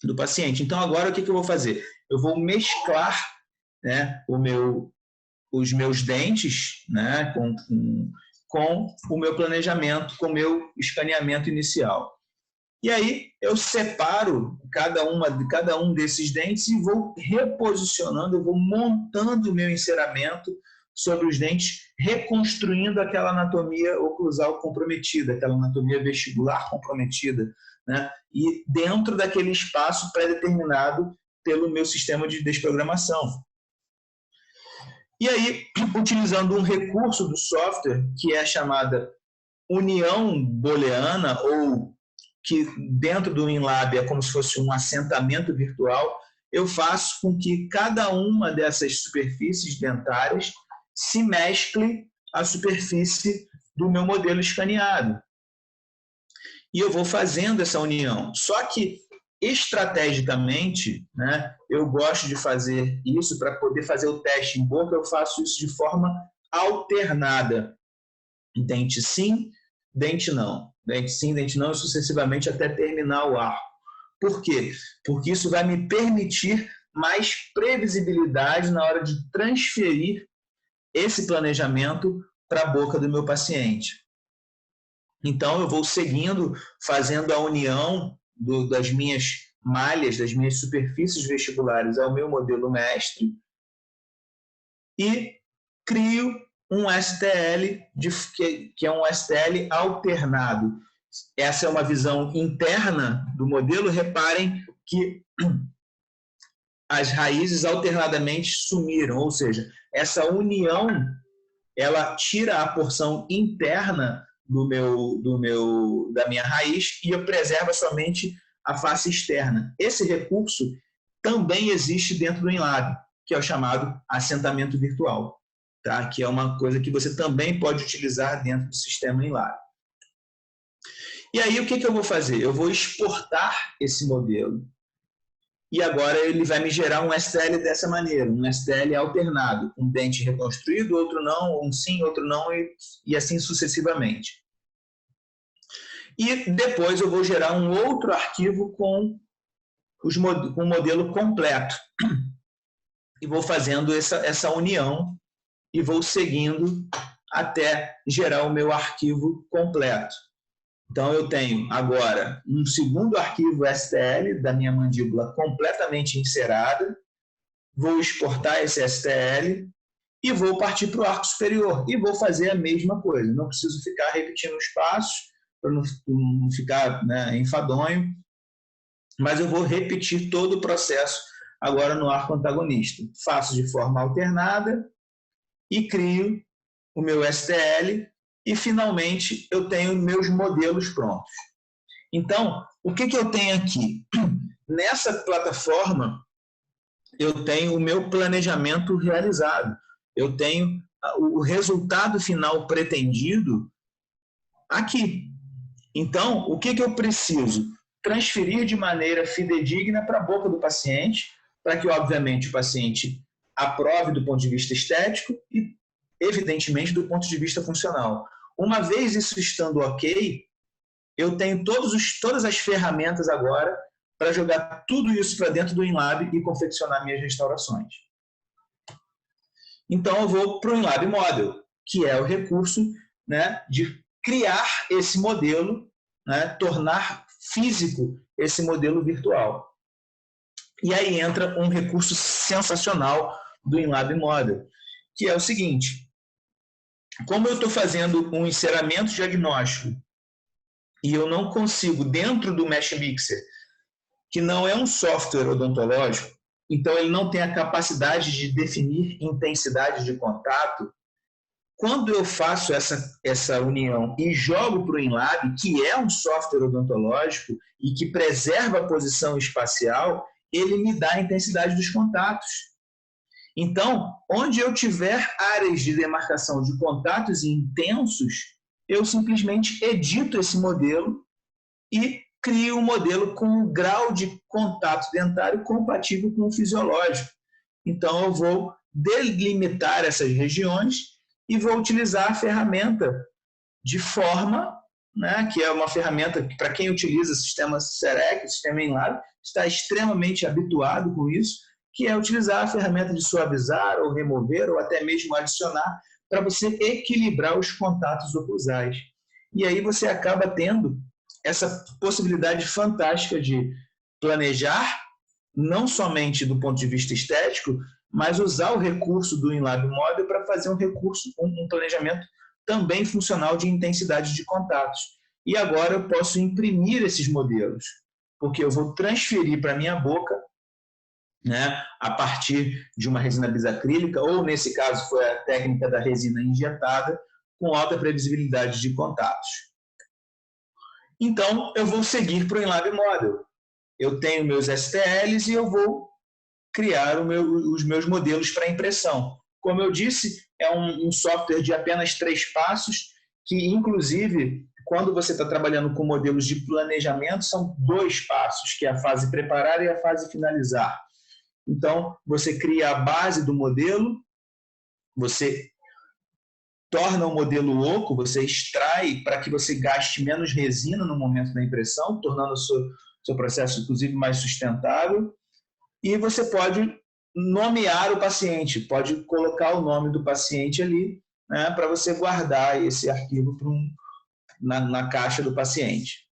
do paciente. Então, agora o que eu vou fazer? Eu vou mesclar, né, os meus dentes, né, com o meu planejamento, com o meu escaneamento inicial. E aí eu separo cada um desses dentes e vou reposicionando, eu vou montando o meu enceramento sobre os dentes, reconstruindo aquela anatomia oclusal comprometida, aquela anatomia vestibular comprometida, né? E dentro daquele espaço pré-determinado pelo meu sistema de desprogramação. E aí, utilizando um recurso do software, que é a chamada união booleana, ou que dentro do WinLab é como se fosse um assentamento virtual, eu faço com que cada uma dessas superfícies dentárias se mescle à superfície do meu modelo escaneado. E eu vou fazendo essa união. Só que, estrategicamente, né, eu gosto de fazer isso para poder fazer o teste em boca, eu faço isso de forma alternada. Dente sim, dente não. Dente sim, dente não, e sucessivamente até terminar o arco. Por quê? Porque isso vai me permitir mais previsibilidade na hora de transferir esse planejamento para a boca do meu paciente. Então, eu vou seguindo, fazendo a união das minhas malhas, das minhas superfícies vestibulares ao meu modelo mestre e crio um STL, que é um STL alternado. Essa é uma visão interna do modelo. Reparem que as raízes alternadamente sumiram, ou seja, essa união ela tira a porção interna da minha raiz e eu preservo somente a face externa. Esse recurso também existe dentro do WinLab, que é o chamado assentamento virtual, tá? Que é uma coisa que você também pode utilizar dentro do sistema WinLab. E aí, o que eu vou fazer? Eu vou exportar esse modelo. E agora ele vai me gerar um STL dessa maneira, um STL alternado, um dente reconstruído, outro não, um sim, outro não, e assim sucessivamente. E depois eu vou gerar um outro arquivo com o modelo completo. E vou fazendo essa união e vou seguindo até gerar o meu arquivo completo. Então, eu tenho agora um segundo arquivo STL da minha mandíbula completamente encerada, vou exportar esse STL e vou partir para o arco superior e vou fazer a mesma coisa. Não preciso ficar repetindo os passos para não ficar, né, enfadonho, mas eu vou repetir todo o processo agora no arco antagonista. Faço de forma alternada e crio o meu STL e, finalmente, eu tenho meus modelos prontos. Então, o que eu tenho aqui? Nessa plataforma, eu tenho o meu planejamento realizado. Eu tenho o resultado final pretendido aqui. Então, o que eu preciso? Transferir de maneira fidedigna para a boca do paciente, para que, obviamente, o paciente aprove do ponto de vista estético e, evidentemente, do ponto de vista funcional. Uma vez isso estando ok, eu tenho todas as ferramentas agora para jogar tudo isso para dentro do WinLab e confeccionar minhas restaurações. Então, eu vou para o WinLab Model, que é o recurso, né, de criar esse modelo, né, tornar físico esse modelo virtual. E aí entra um recurso sensacional do WinLab Model, que é o seguinte: como eu estou fazendo um enceramento diagnóstico e eu não consigo, dentro do Mesh Mixer, que não é um software odontológico, então ele não tem a capacidade de definir intensidade de contato, quando eu faço essa união e jogo para o WinLab, que é um software odontológico e que preserva a posição espacial, ele me dá a intensidade dos contatos. Então, onde eu tiver áreas de demarcação de contatos intensos, eu simplesmente edito esse modelo e crio um modelo com um grau de contato dentário compatível com o fisiológico. Então, eu vou delimitar essas regiões e vou utilizar a ferramenta de forma, né, que é uma ferramenta que, para quem utiliza o sistema SEREC, o sistema WinLab, está extremamente habituado com isso, que é utilizar a ferramenta de suavizar ou remover ou até mesmo adicionar para você equilibrar os contatos oclusais. E aí você acaba tendo essa possibilidade fantástica de planejar, não somente do ponto de vista estético, mas usar o recurso do WinLab Model para fazer um planejamento também funcional de intensidade de contatos. e agora eu posso imprimir esses modelos, porque eu vou transferir para a minha boca, né, a partir de uma resina bisacrílica, ou nesse caso foi a técnica da resina injetada, com alta previsibilidade de contatos. Então, eu vou seguir para o Enlab Model. Eu tenho meus STLs e eu vou criar os meus modelos para impressão. Como eu disse, é um software de apenas 3 passos, que, inclusive, quando você está trabalhando com modelos de planejamento, são 2 passos, que é a fase preparar e a fase finalizar. Então, você cria a base do modelo, você torna o modelo oco, você extrai para que você gaste menos resina no momento da impressão, tornando o seu processo, inclusive, mais sustentável. E você pode nomear o paciente, pode colocar o nome do paciente ali, né, para você guardar esse arquivo na caixa do paciente.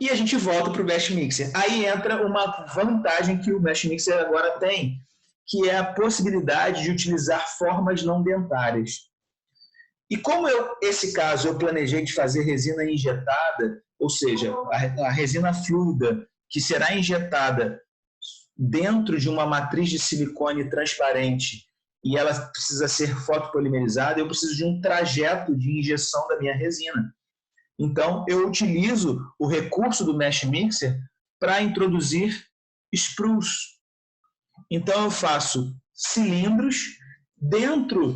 E a gente volta para o Mesh Mixer. Aí entra uma vantagem que o Mesh Mixer agora tem, que é a possibilidade de utilizar formas não dentárias. E como esse caso eu planejei de fazer resina injetada, ou seja, a resina fluida que será injetada dentro de uma matriz de silicone transparente e ela precisa ser fotopolimerizada, eu preciso de um trajeto de injeção da minha resina. Então, eu utilizo o recurso do Mesh Mixer para introduzir sprues. Então, eu faço cilindros dentro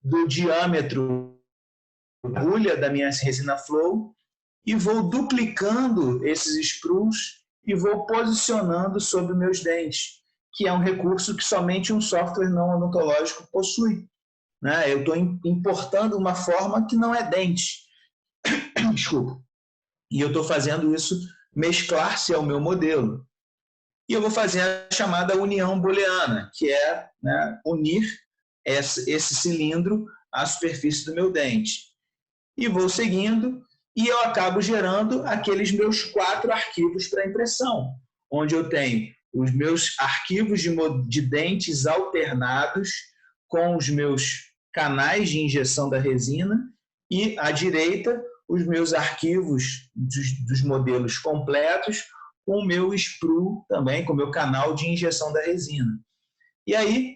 do diâmetro da agulha da minha resina flow e vou duplicando esses sprues e vou posicionando sobre meus dentes, que é um recurso que somente um software não odontológico possui, né? Eu estou importando uma forma que não é dente. Desculpa. E eu estou fazendo isso mesclar-se ao meu modelo. E eu vou fazer a chamada união booleana, que é, né, unir esse cilindro à superfície do meu dente. E vou seguindo e eu acabo gerando aqueles meus 4 arquivos para impressão, onde eu tenho os meus arquivos de dentes alternados com os meus canais de injeção da resina e, à direita, os meus arquivos dos modelos completos com o meu sprue também, com o meu canal de injeção da resina. E aí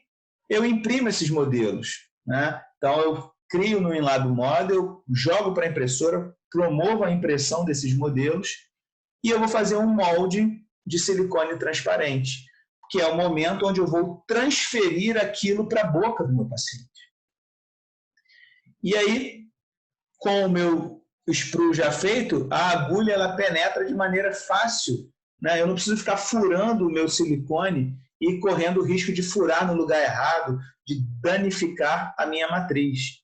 eu imprimo esses modelos, né? Então eu crio no Enlab Model, jogo para a impressora, promovo a impressão desses modelos e eu vou fazer um molde de silicone transparente, que é o momento onde eu vou transferir aquilo para a boca do meu paciente. E aí, com o meu sprue já feito, a agulha ela penetra de maneira fácil, né? Eu não preciso ficar furando o meu silicone e correndo o risco de furar no lugar errado, de danificar a minha matriz.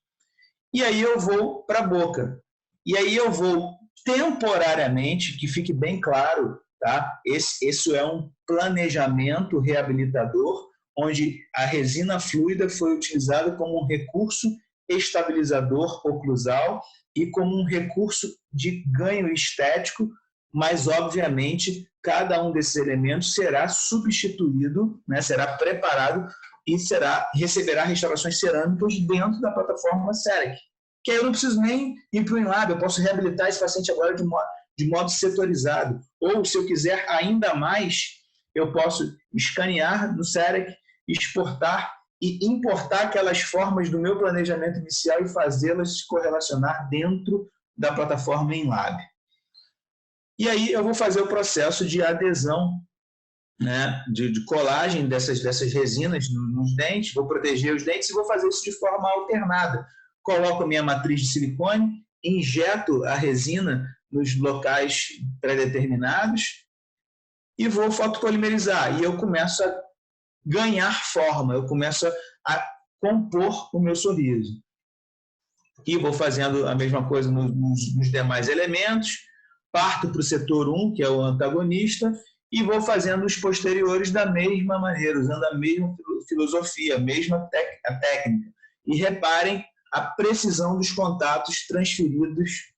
E aí eu vou para a boca. E aí eu vou temporariamente, que fique bem claro, tá? Esse é um planejamento reabilitador, onde a resina fluida foi utilizada como um recurso estabilizador oclusal e como um recurso de ganho estético, mas, obviamente, cada um desses elementos será substituído, né, será preparado e receberá restaurações cerâmicas dentro da plataforma CEREC. Que aí eu não preciso nem ir para o Enlab, eu posso reabilitar esse paciente agora de modo setorizado. Ou, se eu quiser ainda mais, eu posso escanear no CEREC, exportar e importar aquelas formas do meu planejamento inicial e fazê-las se correlacionar dentro da plataforma Enlab. E aí eu vou fazer o processo de adesão, né, de colagem dessas resinas nos dentes, vou proteger os dentes e vou fazer isso de forma alternada. Coloco a minha matriz de silicone, injeto a resina nos locais pré-determinados e vou fotopolimerizar. E eu começo a ganhar forma, eu começo a compor o meu sorriso. E vou fazendo a mesma coisa nos demais elementos, parto para o setor 1, que é o antagonista, e vou fazendo os posteriores da mesma maneira, usando a mesma filosofia, a mesma técnica. E reparem a precisão dos contatos transferidos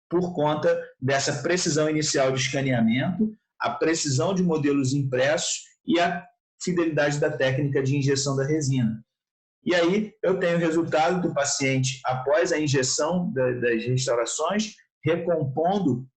por conta dessa precisão inicial de escaneamento, a precisão de modelos impressos e a fidelidade da técnica de injeção da resina. E aí eu tenho o resultado do paciente após a injeção das restaurações, recompondo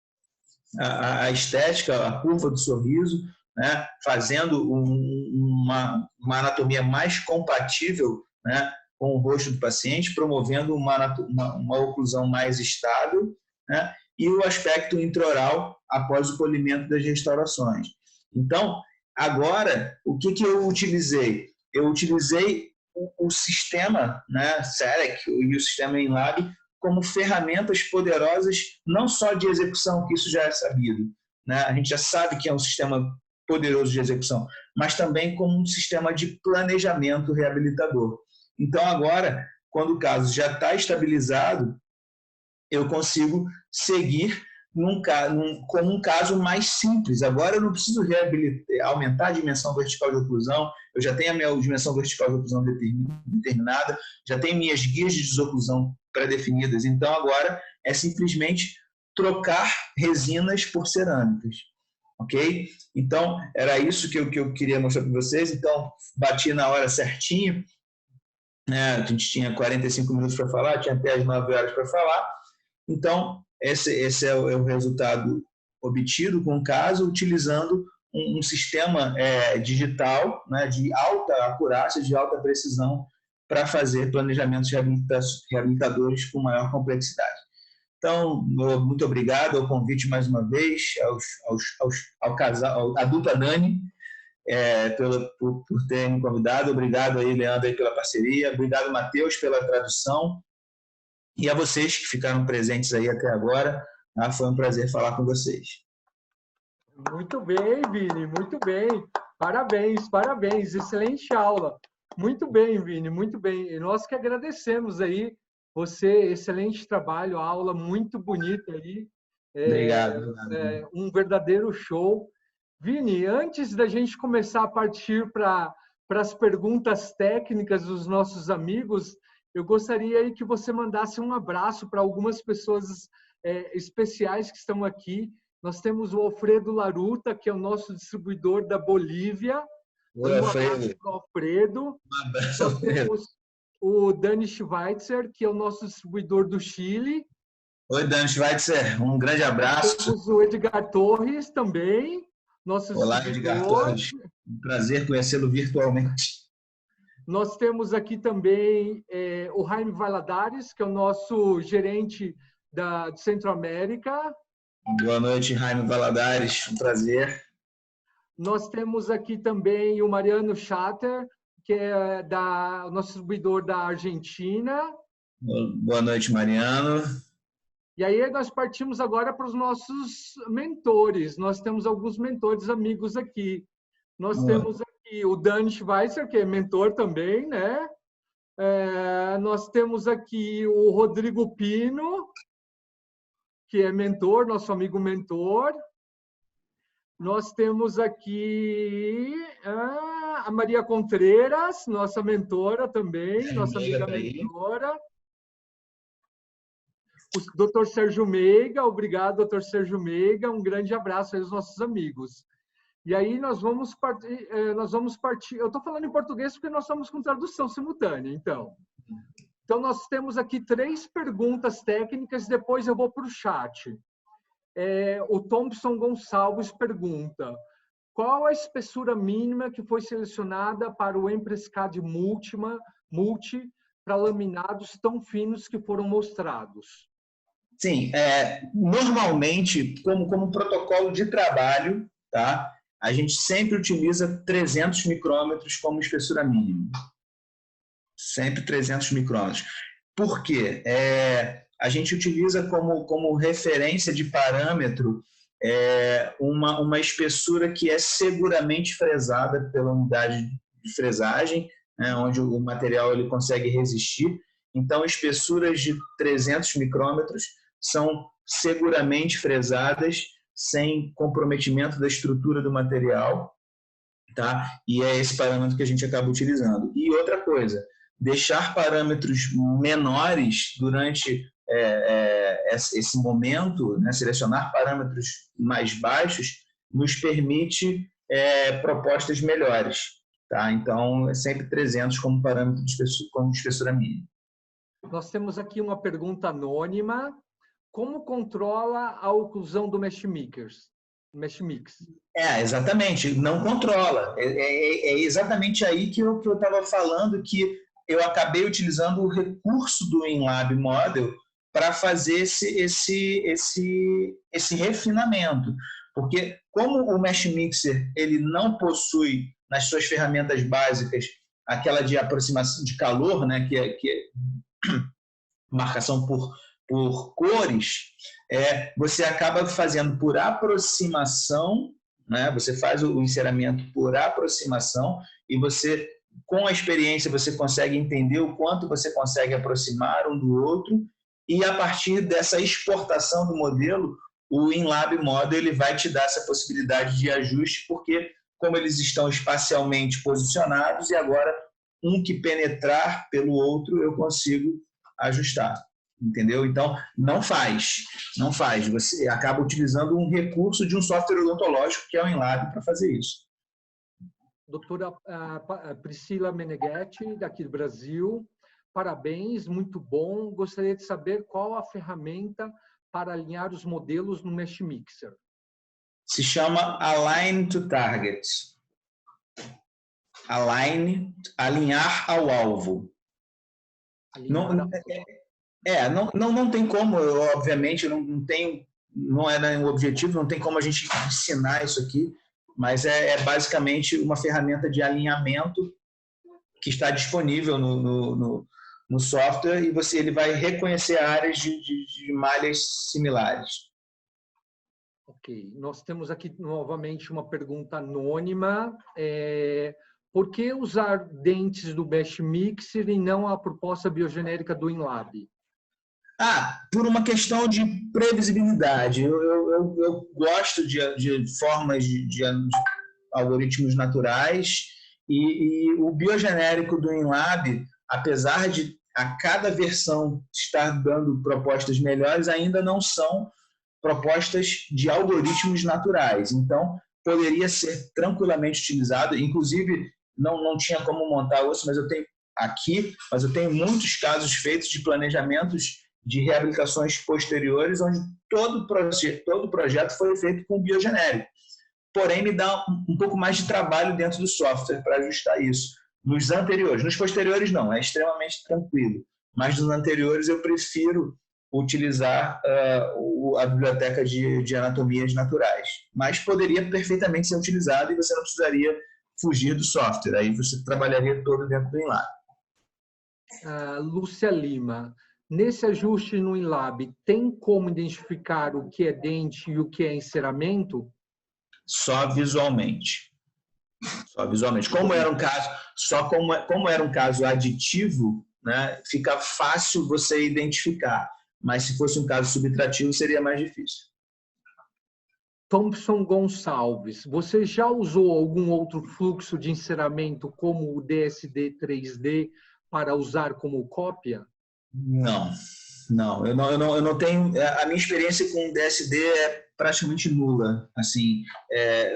a estética, a curva do sorriso, né, fazendo uma anatomia mais compatível, né, com o rosto do paciente, promovendo uma oclusão mais estável, né, e o aspecto intraoral após o polimento das restaurações. Então, agora, o que eu utilizei? Eu utilizei o sistema, né, CEREC e o sistema ENLAB como ferramentas poderosas, não só de execução, que isso já é sabido, né? A gente já sabe que é um sistema poderoso de execução, mas também como um sistema de planejamento reabilitador. Então, agora, quando o caso já está estabilizado, eu consigo seguir como um caso mais simples. Agora eu não preciso aumentar a dimensão vertical de oclusão, eu já tenho a minha dimensão vertical de oclusão determinada, já tenho minhas guias de desoclusão pré-definidas. Então agora é simplesmente trocar resinas por cerâmicas. Ok? Então era isso que eu queria mostrar para vocês. Então bati na hora certinho, né? A gente tinha 45 minutos para falar, tinha até as 9 horas para falar. Então, esse é o resultado obtido com o caso, utilizando um sistema digital, né, de alta acurácia, de alta precisão, para fazer planejamentos reabilitadores com maior complexidade. Então, muito obrigado ao convite mais uma vez, ao casal, à dupla Dani, por terem me convidado. Obrigado aí, Leandro, aí, pela parceria. Obrigado, Matheus, pela tradução. E a vocês que ficaram presentes aí até agora, tá? Foi um prazer falar com vocês. Muito bem, Vini, muito bem. Parabéns, parabéns. Excelente aula. Muito bem, Vini, muito bem. E nós que agradecemos aí você, excelente trabalho, aula muito bonita aí. Obrigado. Um verdadeiro show. Vini, antes da gente começar a partir para as perguntas técnicas dos nossos amigos, eu gostaria aí que você mandasse um abraço para algumas pessoas especiais que estão aqui. Nós temos o Alfredo Laruta, que é o nosso distribuidor da Bolívia. Oi, Alfredo. Alfredo. Um abraço, Nós Alfredo. temos o Dani Schweitzer, que é o nosso distribuidor do Chile. Oi, Dani Schweitzer. Um grande abraço. Temos o Edgar Torres também. Olá, Edgar Torres. Um prazer conhecê-lo virtualmente. Nós temos aqui também o Jaime Valadares, que é o nosso gerente de Centro-América. Boa noite, Jaime Valadares. Um prazer. Nós temos aqui também o Mariano Chatter, que é o nosso distribuidor da Argentina. Boa noite, Mariano. E aí nós partimos agora para os nossos mentores. Nós temos alguns mentores amigos aqui. Nós temos aqui o Dani Schweitzer, que é mentor também, né? Nós temos aqui o Rodrigo Pino, que é mentor, nosso amigo mentor. Nós temos aqui a Maria Contreras, nossa mentora também, nossa amiga mentora. O Dr. Sérgio Meiga, obrigado, Dr. Sérgio Meiga, um grande abraço aí aos nossos amigos. E aí nós vamos partir, eu estou falando em português porque nós estamos com tradução simultânea, então. Então nós temos aqui 3 perguntas técnicas, depois eu vou para o chat. O Thompson Gonçalves pergunta: qual a espessura mínima que foi selecionada para o Emprescad Multi para laminados tão finos que foram mostrados? Sim, normalmente, como protocolo de trabalho, tá? A gente sempre utiliza 300 micrômetros como espessura mínima. Sempre 300 micrômetros. Por quê? A gente utiliza como referência de parâmetro uma espessura que é seguramente fresada pela unidade de fresagem, né, onde o material ele consegue resistir. Então, espessuras de 300 micrômetros são seguramente fresadas, sem comprometimento da estrutura do material, tá? E é esse parâmetro que a gente acaba utilizando. E outra coisa, deixar parâmetros menores durante esse momento, né, selecionar parâmetros mais baixos, nos permite propostas melhores. Tá? Então, é sempre 300 como parâmetro como espessura mínima. Nós temos aqui uma pergunta anônima. como controla a oclusão do Mesh Mix? Exatamente, não controla. É exatamente aí que eu estava falando, que eu acabei utilizando o recurso do InLab Model para fazer esse refinamento. Porque como o Mesh Mixer ele não possui nas suas ferramentas básicas aquela de aproximação de calor, né, que é marcação por cores, você acaba fazendo por aproximação, né? Você faz o enceramento por aproximação e você, com a experiência, você consegue entender o quanto você consegue aproximar um do outro e a partir dessa exportação do modelo, o InLab Model ele vai te dar essa possibilidade de ajuste, porque como eles estão espacialmente posicionados e agora um que penetrar pelo outro, eu consigo ajustar, entendeu? Então, não faz. Você acaba utilizando um recurso de um software odontológico, que é o InLab, para fazer isso. Doutora Priscila Meneghetti, daqui do Brasil, parabéns, muito bom. Gostaria de saber qual a ferramenta para alinhar os modelos no Mesh Mixer. Se chama Align to Target. Alinhar ao alvo. Não tem como, obviamente, não é o objetivo, não tem como a gente ensinar isso aqui, mas é basicamente uma ferramenta de alinhamento que está disponível no software e ele vai reconhecer áreas de malhas similares. Ok, nós temos aqui novamente uma pergunta anônima. Por que usar dentes do Mesh Mixer e não a proposta biogenérica do InLab? Por uma questão de previsibilidade. Eu gosto de formas de algoritmos naturais e o biogenérico do InLab, apesar de a cada versão estar dando propostas melhores, ainda não são propostas de algoritmos naturais. Então, poderia ser tranquilamente utilizado, inclusive não tinha como montar osso, mas eu tenho muitos casos feitos de planejamentos de reabilitações posteriores, onde todo o projeto foi feito com biogenérico. Porém, me dá um pouco mais de trabalho dentro do software para ajustar isso. Nos anteriores, nos posteriores não, é extremamente tranquilo. Mas nos anteriores eu prefiro utilizar a biblioteca de anatomias naturais. Mas poderia perfeitamente ser utilizado e você não precisaria fugir do software. Aí você trabalharia todo dentro do InLab. Lúcia Lima, nesse ajuste no InLab, tem como identificar o que é dente e o que é enceramento? Só visualmente. Como era um caso aditivo, né, fica fácil você identificar. Mas se fosse um caso subtrativo, seria mais difícil. Thompson Gonçalves, você já usou algum outro fluxo de enceramento como o DSD 3D para usar como cópia? Não, eu não tenho. A minha experiência com o DSD é praticamente nula. Assim,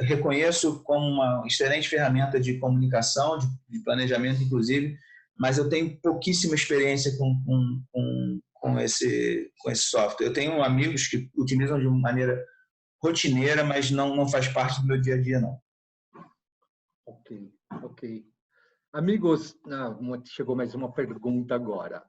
reconheço como uma excelente ferramenta de comunicação, de planejamento, inclusive, mas eu tenho pouquíssima experiência com esse software. Eu tenho amigos que utilizam de uma maneira rotineira, mas não faz parte do meu dia a dia, não. Ok. Amigos, chegou mais uma pergunta agora.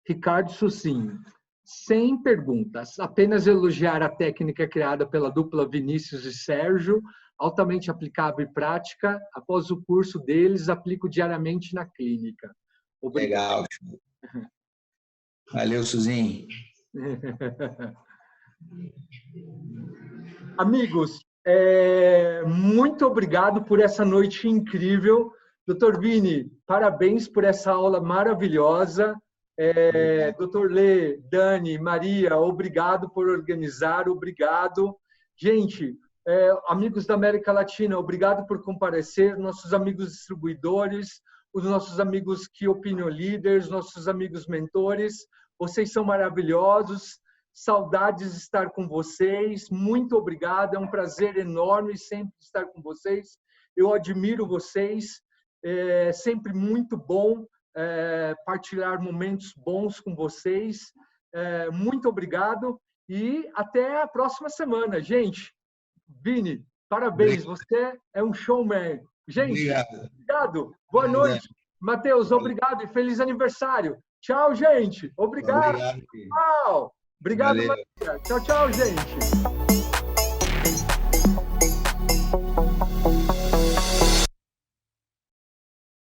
Ricardo Sucim, sem perguntas, apenas elogiar a técnica criada pela dupla Vinícius e Sérgio, altamente aplicável e prática. Após o curso deles, aplico diariamente na clínica. Obrigado. Legal. Valeu, Suzinho. Amigos, muito obrigado por essa noite incrível. Dr. Vini, parabéns por essa aula maravilhosa. Dr. Lê, Dani, Maria, obrigado por organizar, obrigado. Gente, amigos da América Latina, obrigado por comparecer, nossos amigos distribuidores, os nossos amigos Key Opinion Leaders, nossos amigos mentores, vocês são maravilhosos. Saudades de estar com vocês. Muito obrigado. É um prazer enorme sempre estar com vocês. Eu admiro vocês. É sempre muito bom partilhar momentos bons com vocês. Muito obrigado e até a próxima semana, gente. Vini, parabéns, você é um showman. Gente, obrigado. Boa noite. Matheus, obrigado e feliz aniversário. Tchau, gente. Obrigado. Tchau. Obrigado, Maria. Tchau, tchau, gente.